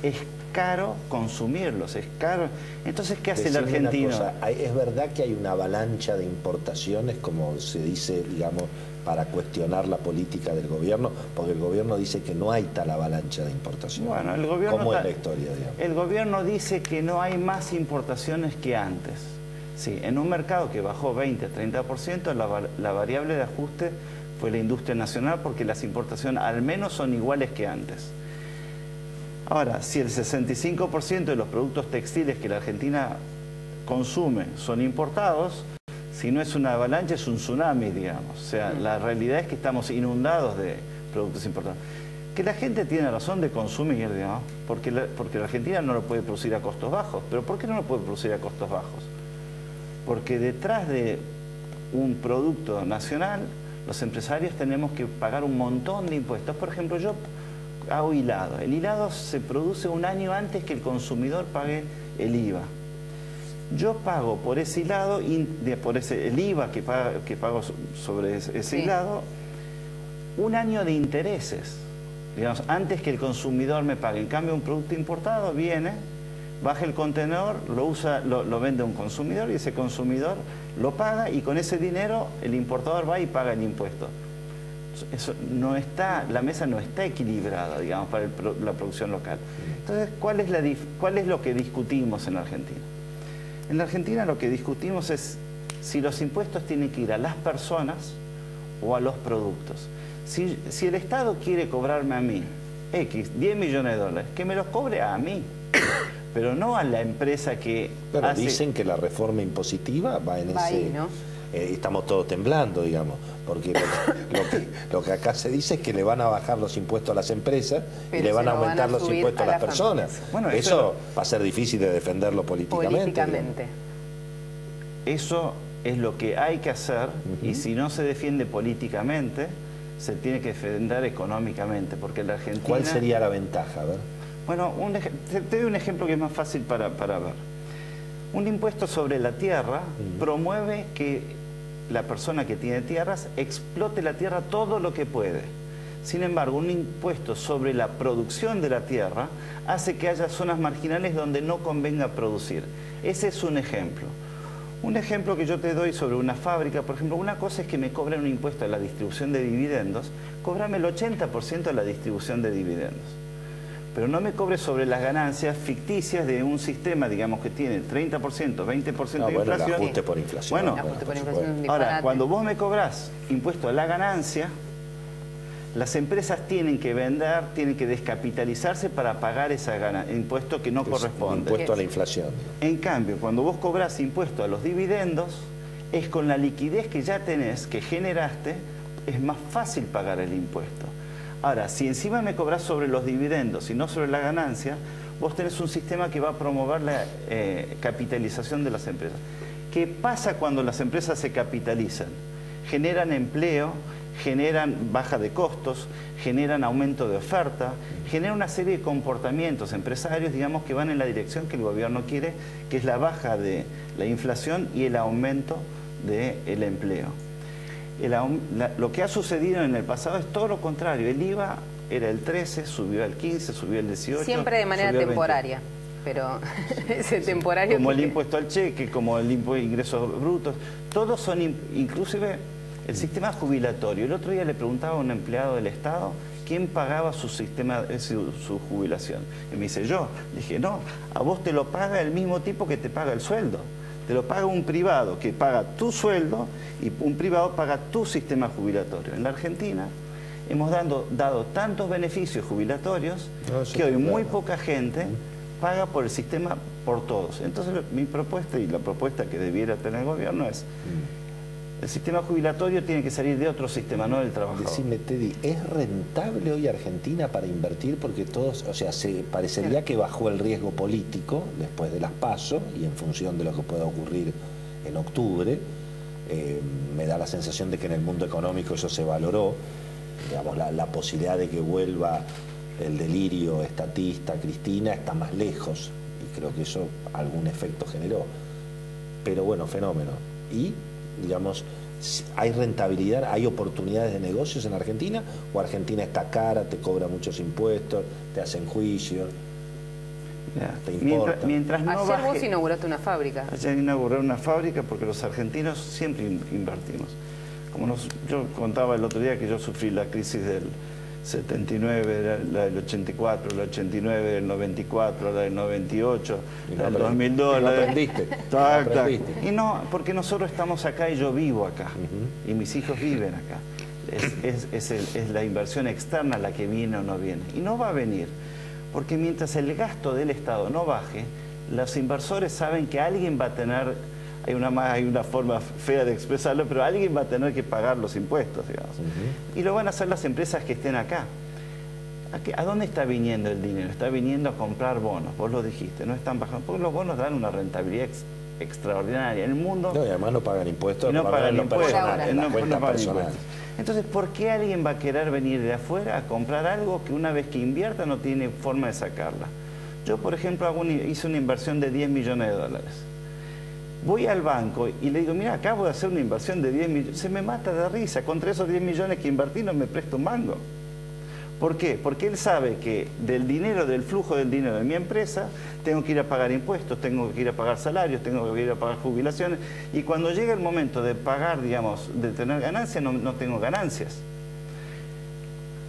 es caro consumirlos, es caro. Entonces, ¿qué hace el argentino? ¿Es verdad que hay una avalancha de importaciones, como se dice, digamos, para cuestionar la política del gobierno? Porque el gobierno dice que no hay tal avalancha de importaciones. Bueno, el gobierno ¿Cómo es la historia, digamos? El gobierno dice que no hay más importaciones que antes. Sí, en un mercado que bajó 20-30%, la variable de ajuste fue la industria nacional, porque las importaciones al menos son iguales que antes. Ahora, si el 65% de los productos textiles que la Argentina consume son importados, si no es una avalancha, es un tsunami, digamos. O sea, la realidad es que estamos inundados de productos importados. Que la gente tiene razón de consumir, digamos, porque la Argentina no lo puede producir a costos bajos. ¿Pero por qué no lo puede producir a costos bajos? Porque detrás de un producto nacional, los empresarios tenemos que pagar un montón de impuestos. Por ejemplo, yo hago hilado. El hilado se produce un año antes que el consumidor pague el IVA. Yo pago por ese hilado, el IVA que pago sobre ese hilado, un año de intereses, digamos, antes que el consumidor me pague. En cambio, un producto importado viene, baja el contenedor, lo vende a un consumidor y ese consumidor lo paga, y con ese dinero el importador va y paga el impuesto. Eso no está, la mesa no está equilibrada, digamos, para la producción local. Entonces, ¿cuál es lo que discutimos en la Argentina? En la Argentina lo que discutimos es si los impuestos tienen que ir a las personas o a los productos. Si el Estado quiere cobrarme a mí 10 millones de dólares, que me los cobre a mí, pero no a la empresa que hace... Dicen que la reforma impositiva va en ese... Ahí, ¿no? Estamos todos temblando, digamos, porque lo que acá se dice es que le van a bajar los impuestos a las empresas y le van a aumentar los impuestos a las personas. Bueno, eso va a ser difícil de defenderlo políticamente. Eso es lo que hay que hacer, y si no se defiende políticamente, se tiene que defender económicamente, porque la Argentina... ¿Cuál sería la ventaja? A ver. Bueno, te doy un ejemplo que es más fácil para ver. Un impuesto sobre la tierra promueve que la persona que tiene tierras explote la tierra todo lo que puede. Sin embargo, un impuesto sobre la producción de la tierra hace que haya zonas marginales donde no convenga producir. Ese es un ejemplo. Un ejemplo que yo te doy sobre una fábrica, por ejemplo, una cosa es que me cobren un impuesto a la distribución de dividendos, cóbrame el 80% de la distribución de dividendos. Pero no me cobres sobre las ganancias ficticias de un sistema, digamos, que tiene 30%, 20% de inflación. El ajuste por inflación. Bueno, ahora, cuando vos me cobrás impuesto a la ganancia, las empresas tienen que vender, tienen que descapitalizarse para pagar ese impuesto que no corresponde. Impuesto a la inflación. En cambio, cuando vos cobrás impuesto a los dividendos, es con la liquidez que ya tenés, que generaste, es más fácil pagar el impuesto. Ahora, si encima me cobrás sobre los dividendos y no sobre la ganancia, vos tenés un sistema que va a promover la capitalización de las empresas. ¿Qué pasa cuando las empresas se capitalizan? Generan empleo, generan baja de costos, generan aumento de oferta, generan una serie de comportamientos empresarios, digamos, que van en la dirección que el gobierno quiere, que es la baja de la inflación y el aumento del empleo. Lo que ha sucedido en el pasado es todo lo contrario. El IVA era el 13, subió al 15, subió al 18. Siempre de manera temporaria, pero ese temporario... Como el impuesto al cheque, como el impuesto de ingresos brutos, todos son, inclusive el sistema jubilatorio. El otro día le preguntaba a un empleado del Estado quién pagaba su sistema, su jubilación. Y me dice, yo. Le dije, no, a vos te lo paga el mismo tipo que te paga el sueldo. Te lo paga un privado que paga tu sueldo y un privado paga tu sistema jubilatorio. En la Argentina hemos dado tantos beneficios jubilatorios que hoy muy poca gente paga por el sistema por todos. Entonces mi propuesta y la propuesta que debiera tener el gobierno es el sistema jubilatorio tiene que salir de otro sistema, no del trabajador. Decime, Teddy, ¿es rentable hoy Argentina para invertir? Porque todos, o sea, se parecería que bajó el riesgo político después de las PASO y en función de lo que pueda ocurrir en octubre. Me da la sensación de que en el mundo económico eso se valoró. Digamos, la posibilidad de que vuelva el delirio estatista, Cristina, está más lejos. Y creo que eso algún efecto generó. Pero bueno, fenómeno. Y... digamos, ¿hay rentabilidad, hay oportunidades de negocios en Argentina? ¿O Argentina está cara, te cobra muchos impuestos, te hacen juicio? ¿Te importa? Mientras no Ayer baje... vos inauguraste una fábrica. Ayer inauguré una fábrica porque los argentinos siempre invertimos. Yo contaba el otro día que yo sufrí la crisis del 79, la del 84, la del 89, del 94, la del 98, la del 2002. ¿No aprendiste? Y no, porque nosotros estamos acá y yo vivo acá. Y mis hijos viven acá. Es la inversión externa la que viene o no viene. Y no va a venir. Porque mientras el gasto del Estado no baje, los inversores saben que alguien va a tener... Hay una forma fea de expresarlo, pero alguien va a tener que pagar los impuestos, digamos. Y lo van a hacer las empresas que estén acá. ¿A dónde está viniendo el dinero? Está viniendo a comprar bonos, vos lo dijiste, no están bajando, porque los bonos dan una rentabilidad extraordinaria. En el mundo... No, y además no pagan impuestos. No pagan impuestos. No pagan impuestos. Entonces, ¿por qué alguien va a querer venir de afuera a comprar algo que una vez que invierta no tiene forma de sacarla? Yo, por ejemplo, hice una inversión de 10 millones de dólares. Voy al banco y le digo, mira, acabo de hacer una inversión de 10 millones. Se me mata de risa. Contra esos 10 millones que invertí no me presto un mango. ¿Por qué? Porque él sabe que del flujo del dinero de mi empresa, tengo que ir a pagar impuestos, tengo que ir a pagar salarios, tengo que ir a pagar jubilaciones. Y cuando llega el momento de pagar, digamos, de tener ganancias, no tengo ganancias.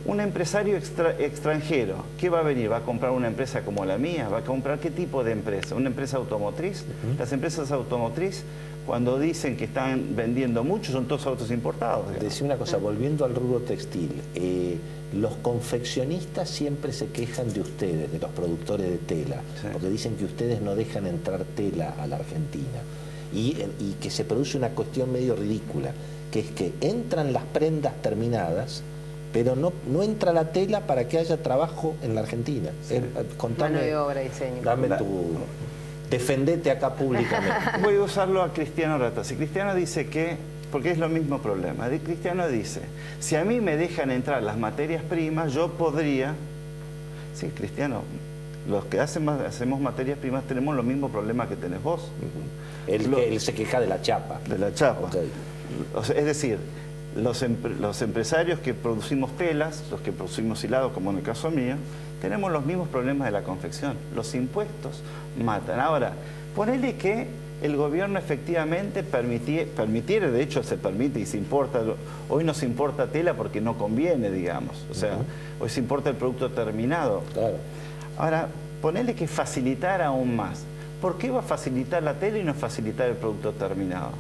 Un empresario extranjero, ¿qué va a venir? ¿Va a comprar una empresa como la mía? ¿Va a comprar qué tipo de empresa? ¿Una empresa automotriz? Las empresas automotriz, cuando dicen que están vendiendo mucho, son todos autos importados. Decime una cosa, volviendo al rubro textil, los confeccionistas siempre se quejan de ustedes, de los productores de tela, porque dicen que ustedes no dejan entrar tela a la Argentina. Y que se produce una cuestión medio ridícula, que es que entran las prendas terminadas, pero no entra la tela para que haya trabajo en la Argentina. Mano de obra, diseño. Dame Defendete acá públicamente. Voy a usarlo a Cristiano Ratazzi. Cristiano dice que, porque es lo mismo problema, Cristiano dice, si a mí me dejan entrar las materias primas, yo podría... Sí, Cristiano, los que hacemos materias primas tenemos los mismos problemas que tenés vos. Él se queja de la chapa. De la chapa. Okay. O sea, es decir, los empresarios que producimos telas, los que producimos hilados, como en el caso mío, tenemos los mismos problemas de la confección. Los impuestos matan. Ahora, ponele que el gobierno efectivamente permitiera, de hecho se permite y se importa, hoy no se importa tela porque no conviene, digamos. O sea, hoy se importa el producto terminado. Claro. Ahora, ponele que facilitara aún más. ¿Por qué va a facilitar la tela y no facilitar el producto terminado?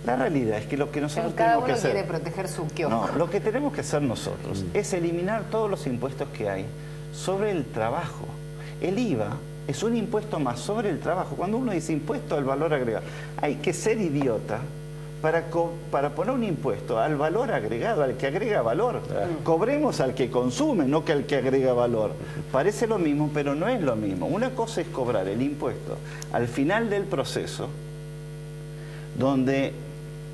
La realidad es que lo que nosotros tenemos que hacer... Cada uno quiere proteger su kiosco. No, lo que tenemos que hacer nosotros es eliminar todos los impuestos que hay sobre el trabajo. El IVA es un impuesto más sobre el trabajo. Cuando uno dice impuesto al valor agregado, hay que ser idiota para poner un impuesto al valor agregado, al que agrega valor. Cobremos al que consume, no que al que agrega valor. Parece lo mismo, pero no es lo mismo. Una cosa es cobrar el impuesto al final del proceso, donde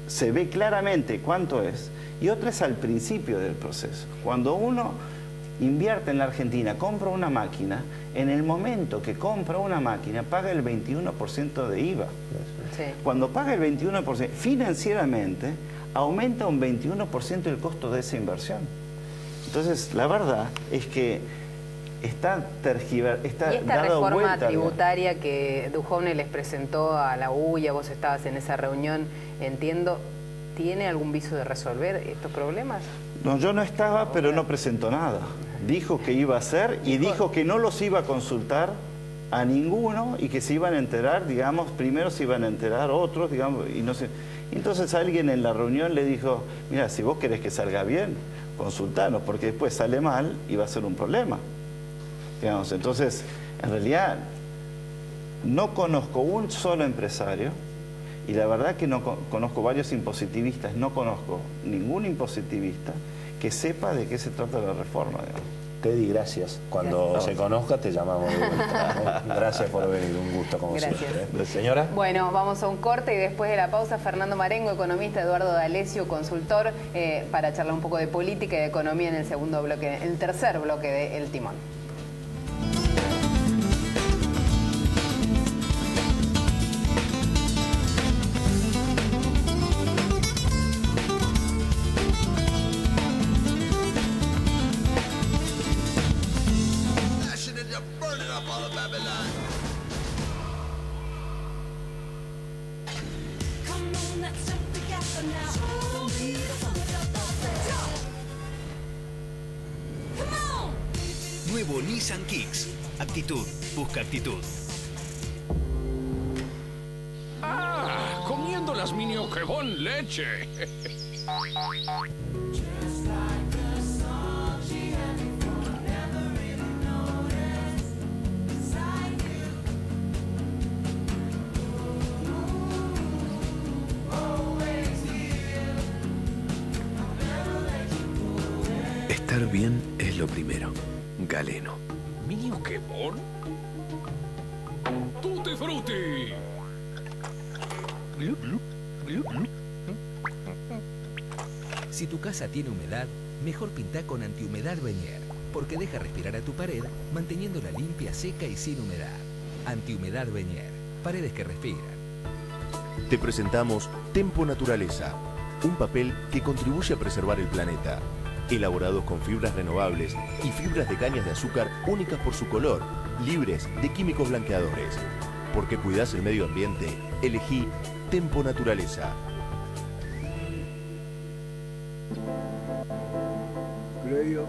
se ve claramente cuánto es, y otra es al principio del proceso. Cuando uno invierte en la Argentina, compra una máquina, en el momento que compra una máquina paga el 21% de IVA. Sí. Cuando paga el 21%, financieramente aumenta un 21% el costo de esa inversión. Entonces, la verdad es que está y esta reforma tributaria que Duhovne les presentó a la UIA, vos estabas en esa reunión, entiendo, ¿tiene algún viso de resolver estos problemas? No, yo no estaba, pero no presentó nada. Dijo que iba a hacer y dijo que no los iba a consultar a ninguno y que se iban a enterar, digamos, primero se iban a enterar otros, digamos, y no sé. Entonces alguien en la reunión le dijo, mira, si vos querés que salga bien, consultanos, porque después sale mal y va a ser un problema. Digamos, entonces, en realidad, no conozco un solo empresario, y la verdad que no conozco varios impositivistas, no conozco ningún impositivista que sepa de qué se trata la reforma. Digamos. Teddy, gracias. Cuando se conozca te llamamos de vuelta. Gracias por venir, un gusto como siempre. Señora. Bueno, vamos a un corte y después de la pausa, Fernando Marengo, economista, Eduardo D'Alessio, consultor, para charlar un poco de política y de economía en el segundo bloque, el tercer bloque de El Timón. Nuevo Nissan Kicks. Actitud, busca actitud. ¡Ah! Comiendo las Mini con leche. Estar bien es lo primero. Galeno. ¿Mini Ukebon? ¡Tutti frutti! Si tu casa tiene humedad, mejor pintá con Antihumedad Beñer, porque deja respirar a tu pared, manteniéndola limpia, seca y sin humedad. Antihumedad Beñer, paredes que respiran. Te presentamos Tempo Naturaleza, un papel que contribuye a preservar el planeta. Elaborados con fibras renovables y fibras de cañas de azúcar únicas por su color, libres de químicos blanqueadores. Porque cuidás el medio ambiente, elegí Tempo Naturaleza. Creo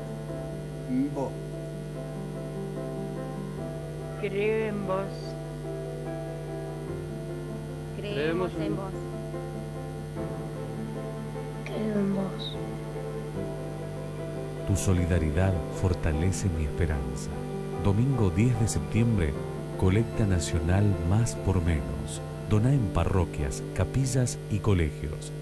en vos. Creo en vos. Creemos en vos. Creo en vos. Tu solidaridad fortalece mi esperanza. Domingo 10 de septiembre, colecta nacional Más por Menos. Doná en parroquias, capillas y colegios.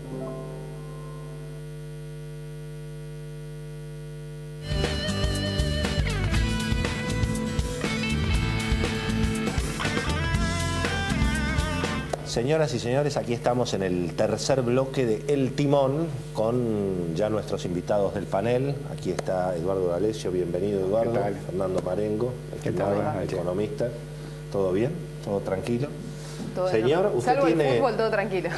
Señoras y señores, aquí estamos en el tercer bloque de El Timón con ya nuestros invitados del panel. Aquí está Eduardo D'Alessio, bienvenido Eduardo. ¿Qué tal? Fernando Marengo, economista. ¿Todo bien? ¿Todo tranquilo? Todo Señor, usted salvo tiene, el fútbol, todo tranquilo.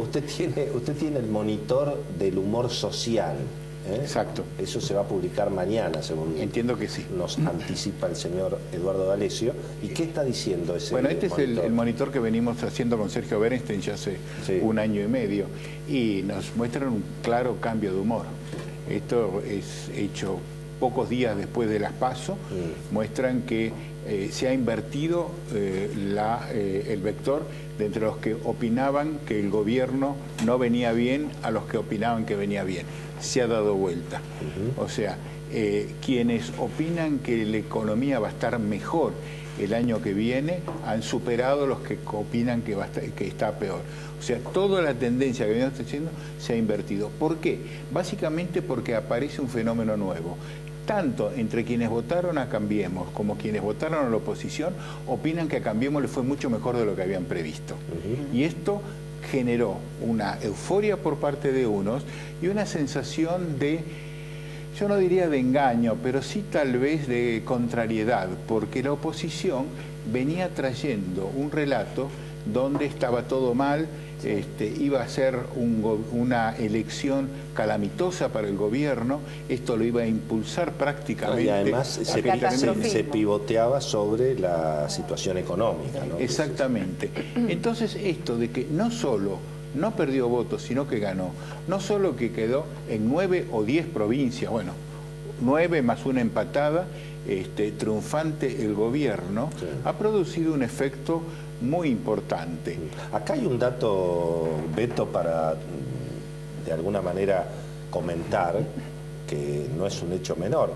Usted tiene el monitor del humor social. Exacto. Eso se va a publicar mañana, según entiendo que sí. Nos anticipa el señor Eduardo D'Alessio. ¿Y qué está diciendo ese Bueno, este monitor? es el monitor que venimos haciendo con Sergio Berenstein ya hace un año y medio y nos muestran un claro cambio de humor. Esto es hecho pocos días después de las PASO, muestran que se ha invertido el vector de entre los que opinaban que el gobierno no venía bien a los que opinaban que venía bien. Se ha dado vuelta. O sea, quienes opinan que la economía va a estar mejor el año que viene han superado los que opinan que está peor. O sea, toda la tendencia que venimos haciendo se ha invertido. ¿Por qué? Básicamente porque aparece un fenómeno nuevo. Tanto entre quienes votaron a Cambiemos como quienes votaron a la oposición opinan que a Cambiemos le fue mucho mejor de lo que habían previsto. Y esto generó una euforia por parte de unos y una sensación de, yo no diría de engaño, pero sí tal vez de contrariedad, porque la oposición venía trayendo un relato donde estaba todo mal, iba a ser una elección calamitosa para el gobierno, esto lo iba a impulsar prácticamente. Y además se pivoteaba sobre la situación económica, ¿no? Exactamente. Entonces esto de que no solo no perdió votos, sino que ganó, no solo que quedó en 9 o 10 provincias, bueno, 9 más una empatada, triunfante el gobierno, ha producido un efecto muy importante. Acá hay un dato, Beto, para de alguna manera comentar, que no es un hecho menor.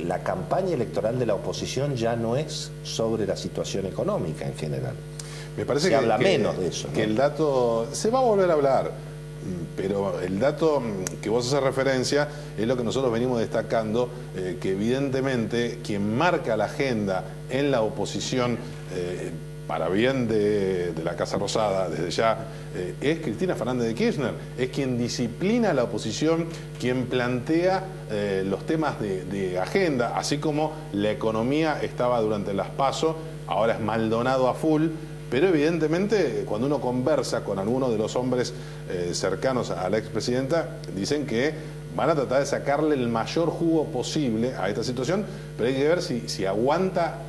La campaña electoral de la oposición ya no es sobre la situación económica en general. Me parece se habla menos de eso, ¿no? Que el dato se va a volver a hablar, pero el dato que vos haces referencia es lo que nosotros venimos destacando, que evidentemente quien marca la agenda en la oposición para bien de la Casa Rosada, desde ya, es Cristina Fernández de Kirchner. Es quien disciplina a la oposición, quien plantea los temas de agenda, así como la economía estaba durante las PASO, ahora es Maldonado a full, pero evidentemente cuando uno conversa con algunos de los hombres cercanos a la expresidenta, dicen que van a tratar de sacarle el mayor jugo posible a esta situación, pero hay que ver si aguanta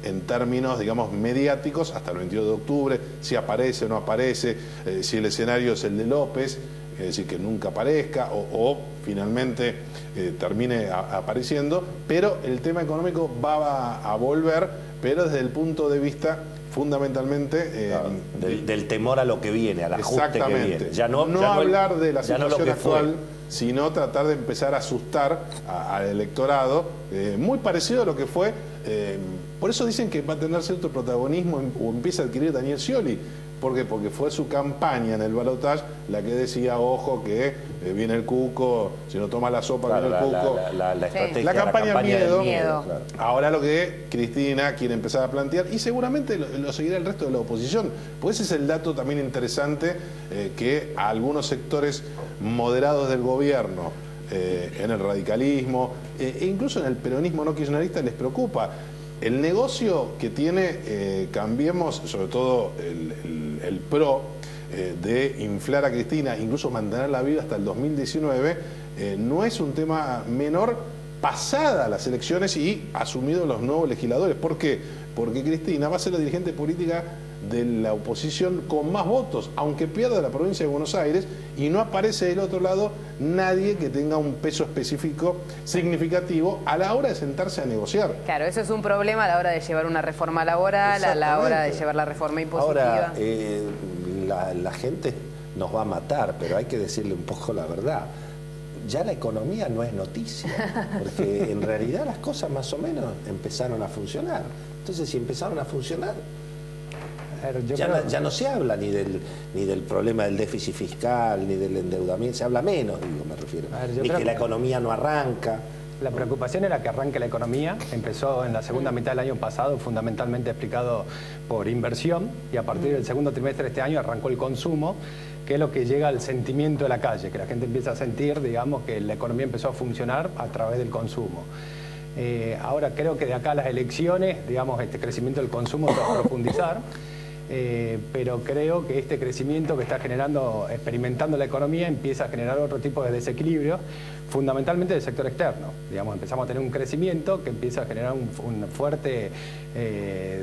en términos, digamos, mediáticos hasta el 22 de octubre, si aparece o no aparece, si el escenario es el de López, es decir, que nunca aparezca o finalmente termine apareciendo, pero el tema económico va a volver, pero desde el punto de vista fundamentalmente del temor a lo que viene, al ajuste que viene. No hablar de la situación actual, sino tratar de empezar a asustar al electorado, muy parecido a lo que fue. Por eso dicen que va a tener cierto protagonismo o empieza a adquirir Daniel Scioli. ¿Por qué? Porque fue su campaña en el balotaje la que decía, ojo, que viene el cuco, si no toma la sopa, claro, viene el cuco. La campaña miedo. Claro. Ahora lo que Cristina quiere empezar a plantear, y seguramente lo seguirá el resto de la oposición, pues ese es el dato también interesante, que a algunos sectores moderados del gobierno, en el radicalismo, e incluso en el peronismo no kirchnerista les preocupa. El negocio que tiene Cambiemos, sobre todo el PRO, de inflar a Cristina, incluso mantenerla viva hasta el 2019, no es un tema menor pasada las elecciones y asumidos los nuevos legisladores. ¿Por qué? Porque Cristina va a ser la dirigente política de la oposición con más votos, aunque pierda la provincia de Buenos Aires, y no aparece del otro lado nadie que tenga un peso específico significativo a la hora de sentarse a negociar. Claro, eso es un problema a la hora de llevar una reforma laboral, a la hora de llevar la reforma impositiva. Ahora, la gente nos va a matar, pero hay que decirle un poco la verdad. Ya la economía no es noticia, porque en realidad las cosas más o menos empezaron a funcionar. Entonces, si empezaron a funcionar, ya no se habla ni del problema del déficit fiscal, ni del endeudamiento, se habla menos, me refiero. Ni que la economía no arranca, La preocupación era que arranque la economía. Empezó en la segunda mitad del año pasado, fundamentalmente explicado por inversión, y a partir del segundo trimestre de este año arrancó el consumo, que es lo que llega al sentimiento de la calle, que la gente empieza a sentir, digamos, que la economía empezó a funcionar a través del consumo. Ahora creo que de acá a las elecciones, digamos, este crecimiento del consumo se va a profundizar. Pero creo que este crecimiento que está generando, experimentando la economía, empieza a generar otro tipo de desequilibrio, fundamentalmente del sector externo. Digamos, empezamos a tener un crecimiento que empieza a generar una fuerte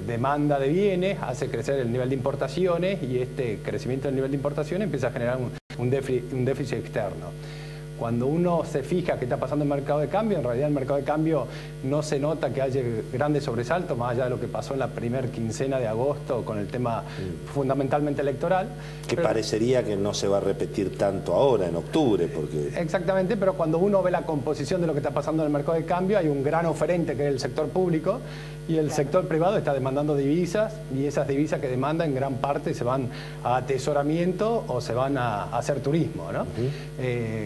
demanda de bienes, hace crecer el nivel de importaciones, y este crecimiento del nivel de importaciones empieza a generar un déficit externo. Cuando uno se fija qué está pasando en el mercado de cambio, en realidad el mercado de cambio no se nota que haya grandes sobresaltos, más allá de lo que pasó en la primera quincena de agosto con el tema fundamentalmente electoral. Que parecería que no se va a repetir tanto ahora, en octubre, porque... Exactamente, pero cuando uno ve la composición de lo que está pasando en el mercado de cambio, hay un gran oferente que es el sector público, y el sector privado está demandando divisas, y esas divisas que demanda en gran parte se van a atesoramiento o se van a hacer turismo, ¿no?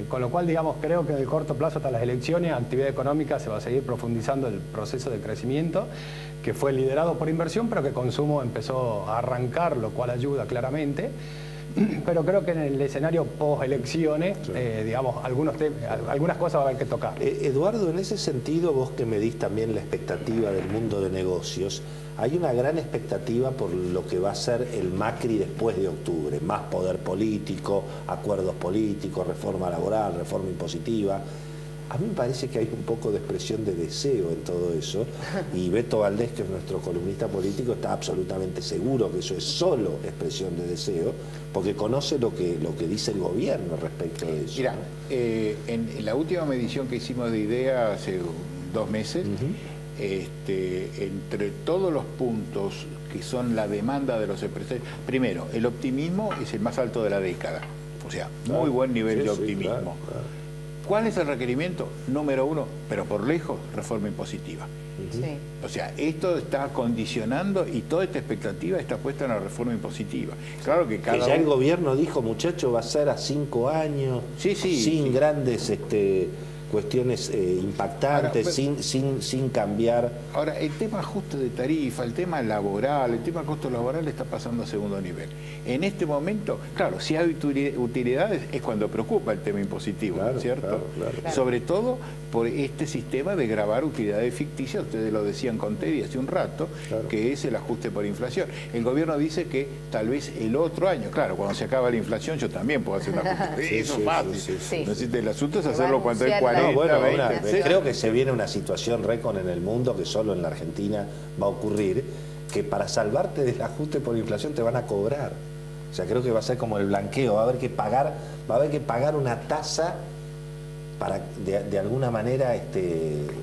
Con lo cual, digamos, creo que en el corto plazo hasta las elecciones, actividad económica se va a seguir profundizando el proceso de crecimiento, que fue liderado por inversión, pero que consumo empezó a arrancar, lo cual ayuda claramente. Pero creo que en el escenario post-elecciones, digamos, algunas cosas va a haber que tocar. Eduardo, en ese sentido, vos que medís también la expectativa del mundo de negocios, hay una gran expectativa por lo que va a ser el Macri después de octubre. Más poder político, acuerdos políticos, reforma laboral, reforma impositiva. A mí me parece que hay un poco de expresión de deseo en todo eso, y Beto Valdés, que es nuestro columnista político, está absolutamente seguro que eso es solo expresión de deseo, porque conoce lo que dice el gobierno respecto de eso. Mira, en la última medición que hicimos de IDEA hace 2 meses, entre todos los puntos que son la demanda de los empresarios, primero, el optimismo es el más alto de la década, o sea, muy buen nivel de optimismo. ¿Cuál es el requerimiento? Número 1, pero por lejos, reforma impositiva. O sea, esto está condicionando, y toda esta expectativa está puesta en la reforma impositiva. Claro que ya el gobierno dijo, muchachos, va a ser a 5 años, sin grandes cuestiones impactantes, ahora, sin cambiar. Ahora, el tema ajuste de tarifa, el tema laboral, el tema costo laboral está pasando a segundo nivel. En este momento, claro, si hay utilidades es cuando preocupa el tema impositivo, ¿cierto? Claro. Sobre todo por este sistema de gravar utilidades ficticias, ustedes lo decían con Teddy hace un rato, que es el ajuste por inflación. El gobierno dice que tal vez el otro año, claro, cuando se acaba la inflación yo también puedo hacer un ajuste. Eso es fácil. El asunto es hacerlo cuando hay 40. Creo que se viene una situación récord en el mundo, que solo en la Argentina va a ocurrir, que para salvarte del ajuste por inflación te van a cobrar. O sea, creo que va a ser como el blanqueo, va a haber que pagar una tasa para de alguna manera...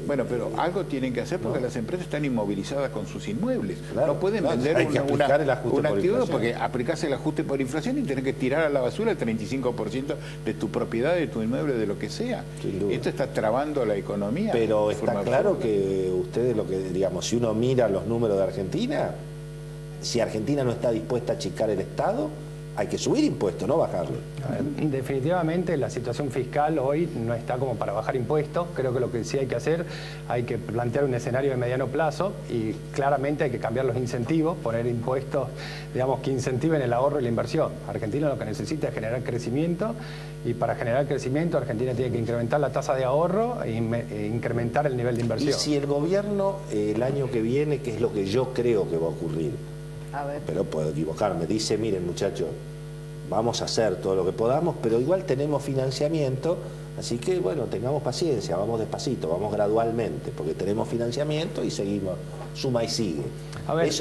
Bueno, pero algo tienen que hacer porque las empresas están inmovilizadas con sus inmuebles. No pueden vender un activo porque aplicás el ajuste por inflación y tenés que tirar a la basura el 35% de tu propiedad, de tu inmueble, de lo que sea. Esto está trabando la economía. Pero está claro que ustedes, lo que digamos, si uno mira los números de Argentina, si Argentina no está dispuesta a achicar el Estado, hay que subir impuestos, no bajarlo. Definitivamente la situación fiscal hoy no está como para bajar impuestos. Creo que lo que sí hay que hacer, hay que plantear un escenario de mediano plazo, y claramente hay que cambiar los incentivos, poner impuestos, digamos, que incentiven el ahorro y la inversión. Argentina lo que necesita es generar crecimiento, y para generar crecimiento Argentina tiene que incrementar la tasa de ahorro e incrementar el nivel de inversión. Y si el gobierno el año que viene, que es lo que yo creo que va a ocurrir, pero puedo equivocarme, dice, miren muchachos, vamos a hacer todo lo que podamos, pero igual tenemos financiamiento, así que bueno, tengamos paciencia, vamos despacito, vamos gradualmente, porque tenemos financiamiento y seguimos, suma y sigue.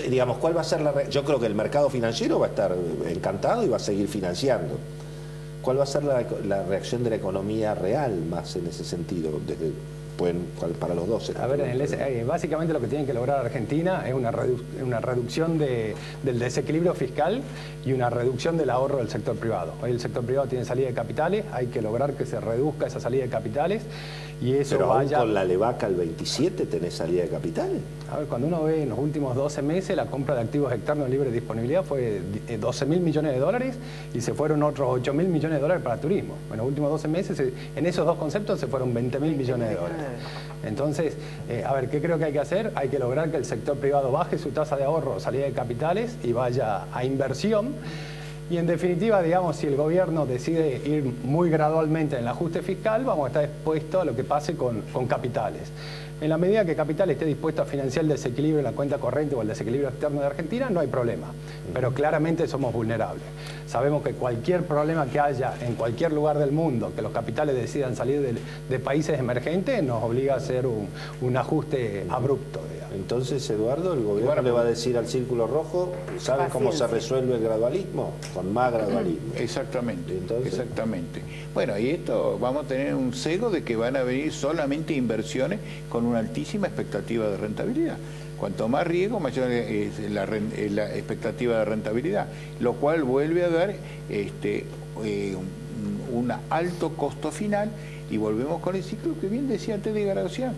Digamos, ¿cuál va a ser la reacción? Yo creo que el mercado financiero va a estar encantado y va a seguir financiando. ¿Cuál va a ser la reacción de la economía real más en ese sentido? Para los dos. Básicamente lo que tiene que lograr Argentina es una reducción del desequilibrio fiscal y una reducción del ahorro del sector privado. Hoy el sector privado tiene salida de capitales, hay que lograr que se reduzca esa salida de capitales, y eso pero aún con la Levaca el 27 tenés salida de capitales. A ver, cuando uno ve en los últimos 12 meses la compra de activos externos de libre disponibilidad fue 12.000 millones de dólares, y se fueron otros 8.000 millones de dólares para turismo. En los últimos 12 meses, en esos dos conceptos se fueron 20.000 millones de dólares. Entonces, a ver, ¿qué creo que hay que hacer? Hay que lograr que el sector privado baje su tasa de ahorro o salida de capitales y vaya a inversión. Y en definitiva, digamos, si el gobierno decide ir muy gradualmente en el ajuste fiscal, vamos a estar expuestos a lo que pase con capitales. En la medida que Capital esté dispuesto a financiar el desequilibrio en la cuenta corriente o el desequilibrio externo de Argentina, no hay problema. Pero claramente somos vulnerables. Sabemos que cualquier problema que haya en cualquier lugar del mundo, que los capitales decidan salir de países emergentes, nos obliga a hacer un ajuste abrupto, digamos. Entonces, Eduardo, el gobierno le va a decir al Círculo Rojo, ¿saben cómo se resuelve el gradualismo? Con más gradualismo. Exactamente, exactamente. Bueno, y esto vamos a tener un sesgo de que van a venir solamente inversiones con una altísima expectativa de rentabilidad. Cuanto más riesgo, mayor es la expectativa de rentabilidad, lo cual vuelve a dar un alto costo final y volvemos con el ciclo que bien decía Teddy Garaucián.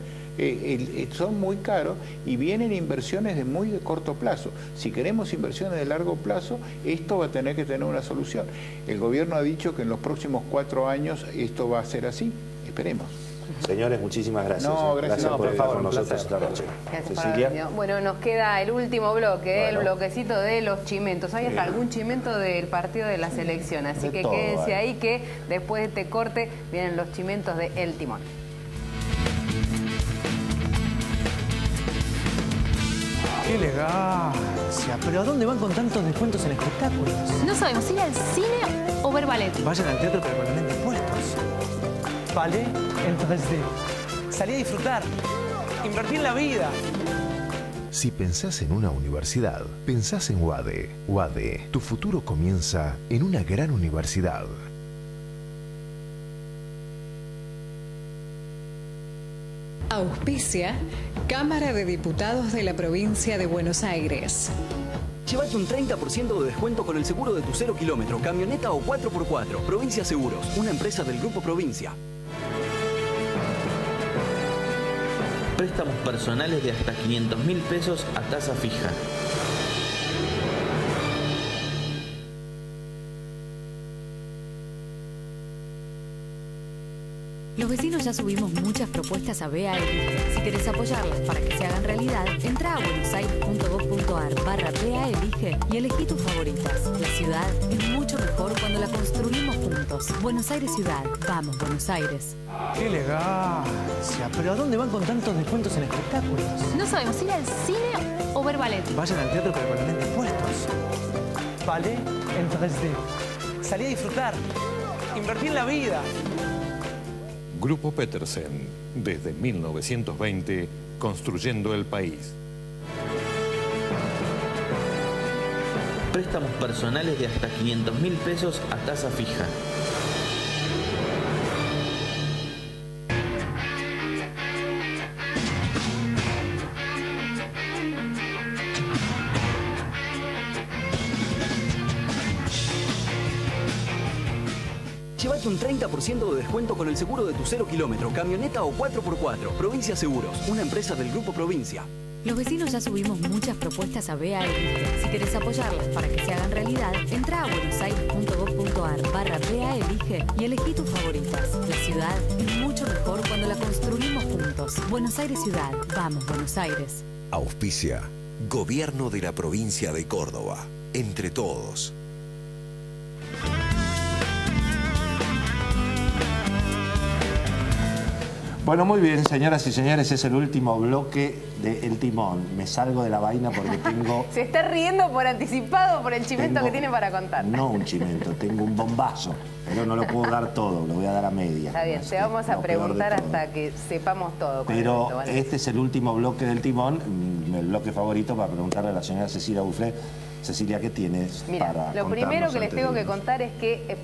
Son muy caros y vienen inversiones de muy corto plazo. Si queremos inversiones de largo plazo, esto va a tener que tener una solución. El gobierno ha dicho que en los próximos 4 años esto va a ser así. Esperemos. Señores, muchísimas gracias. No, gracias por estar con nosotros esta noche. Cecilia. Bueno, nos queda el último bloque, el bloquecito de los chimentos. ¿Hay hasta algún chimento del partido de la selección? Así que quédense ahí que después de este corte vienen los chimentos de El Timón. ¡Qué elegancia! ¿Pero a dónde van con tantos descuentos en espectáculos? No sabemos ir al cine o ver ballet. Vayan al teatro pero con la mente puestos. Ballet en 3D. Salí a disfrutar. Invertí en la vida. Si pensás en una universidad, pensás en UADE. UADE, tu futuro comienza en una gran universidad. Auspicia Cámara de Diputados de la Provincia de Buenos Aires. Llévate un 30% de descuento con el seguro de tu 0 kilómetro, camioneta o 4x4. Provincia Seguros, una empresa del Grupo Provincia. Préstamos personales de hasta 500.000 pesos a tasa fija. Los vecinos ya subimos muchas propuestas a BA Elige. Si querés apoyarlas para que se hagan realidad, entra a buenosaires.gov.ar/BA Elige y elegí tus favoritas. La ciudad es mucho mejor cuando la construimos juntos. Buenos Aires Ciudad. Vamos, Buenos Aires. ¡Qué elegancia! ¿Pero a dónde van con tantos descuentos en espectáculos? No sabemos ir al cine o ver ballet. Vayan al teatro pero con la mente puestos. Ballet en 3D. Salí a disfrutar. Invertí en la vida. Grupo Petersen, desde 1920, construyendo el país. Préstamos personales de hasta 500.000 pesos a tasa fija. Llévate un 30% de descuento con el seguro de tu 0 kilómetro, camioneta o 4x4. Provincia Seguros, una empresa del Grupo Provincia. Los vecinos ya subimos muchas propuestas a BA Elige. Si querés apoyarlas para que se hagan realidad, entra a buenosaires.gov.ar/BA Elige y elegí tus favoritas. La ciudad es mucho mejor cuando la construimos juntos. Buenos Aires Ciudad. Vamos, Buenos Aires. Auspicia Gobierno de la Provincia de Córdoba. Entre todos. Bueno, muy bien, señoras y señores, es el último bloque de El Timón. Me salgo de la vaina porque tengo... Se está riendo por anticipado por el chimento que tiene para contar. No un chimento, tengo un bombazo, pero no lo puedo dar todo, lo voy a dar a media. Está bien, te vamos a preguntar hasta que sepamos todo. Pero este es el último bloque del Timón, el bloque favorito para preguntarle a la señora Cecilia Bufflet. Cecilia, ¿qué tienes para contarnos? Lo primero que les tengo que contar es que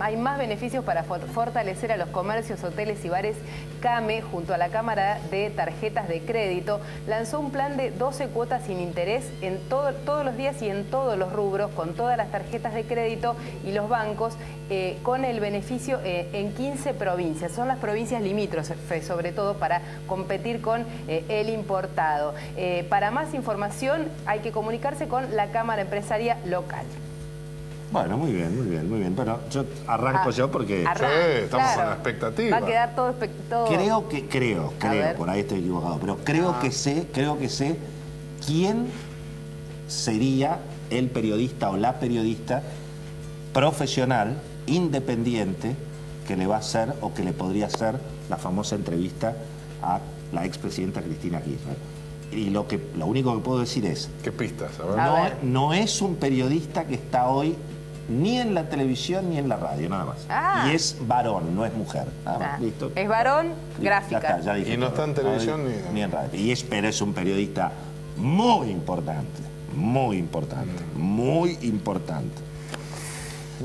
hay más beneficios para fortalecer a los comercios, hoteles y bares. CAME, junto a la Cámara de Tarjetas de Crédito, lanzó un plan de 12 cuotas sin interés en todos los días y en todos los rubros, con todas las tarjetas de crédito y los bancos, con el beneficio en 15 provincias. Son las provincias limítrofes, sobre todo para competir con el importado. Para más información hay que comunicarse con la Cámara Empresaria local. Bueno, muy bien, muy bien, muy bien. Bueno, yo arranco yo porque... estamos con la expectativa. Va a quedar todo... Creo, por ahí estoy equivocado, pero creo que sé quién sería el periodista o la periodista profesional, independiente, que le va a hacer o que le podría hacer la famosa entrevista a la expresidenta Cristina Kirchner. Y lo único que puedo decir es... ¿Qué pistas? A ver. No es un periodista que está hoy ni en la televisión ni en la radio, nada más. Y es varón, no es mujer. Nada más. ¿Listo? Es varón, gráfica. Ya está, ya dije. Y no está en televisión ni en radio. Pero es un periodista muy importante, muy importante, muy importante.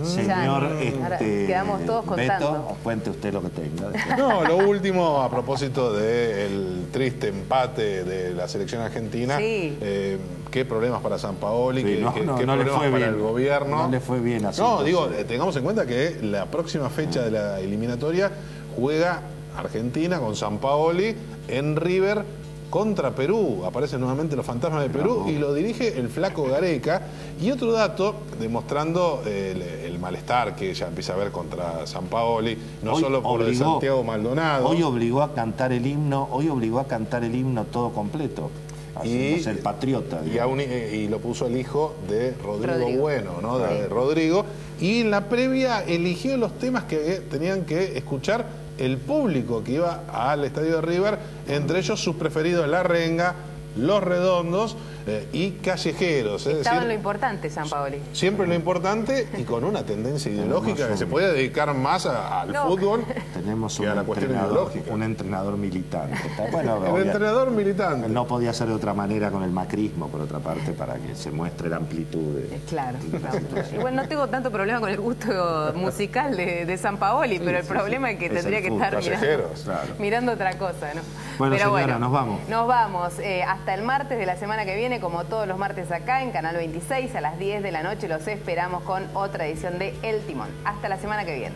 Señor, quedamos todos contando. Beto, cuente usted lo que tenga. No, lo último a propósito del triste empate de la selección argentina. Sí. Qué problemas para Sampaoli, sí, qué problemas para el gobierno. No le fue bien así. No, digo, tengamos en cuenta que la próxima fecha de la eliminatoria juega Argentina con Sampaoli en River contra Perú. Aparecen nuevamente los fantasmas de Perú y lo dirige el flaco Gareca. Y otro dato demostrando el malestar que ella empieza a ver contra Sampaoli, no hoy solo por el Santiago Maldonado. Hoy obligó a cantar el himno, todo completo. Y el patriota. Y lo puso el hijo de Rodrigo Bueno, ¿no? De Rodrigo. Y en la previa eligió los temas que tenían que escuchar el público que iba al estadio de River, entre ellos sus preferidos La Renga, Los Redondos y Callejeros. Estaba en lo importante, Sampaoli. Siempre lo importante y con una tendencia ideológica que se puede dedicar más al fútbol tenemos que a la cuestión ideológica. Un entrenador militante. Bueno, el entrenador militante. No podía ser de otra manera con el macrismo, por otra parte, para que se muestre la amplitud de... Claro. Igual no tengo tanto problema con el gusto musical de Sampaoli, pero el problema es que tendría que estar mirando otra cosa, ¿no? Bueno, pero señora, nos vamos. Nos vamos. Hasta el martes de la semana que viene, como todos los martes acá en Canal 26, a las 10 de la noche, los esperamos con otra edición de El Timón. Hasta la semana que viene.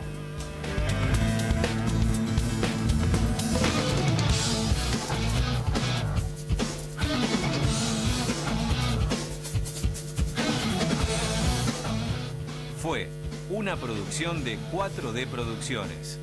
Fue una producción de 4D Producciones.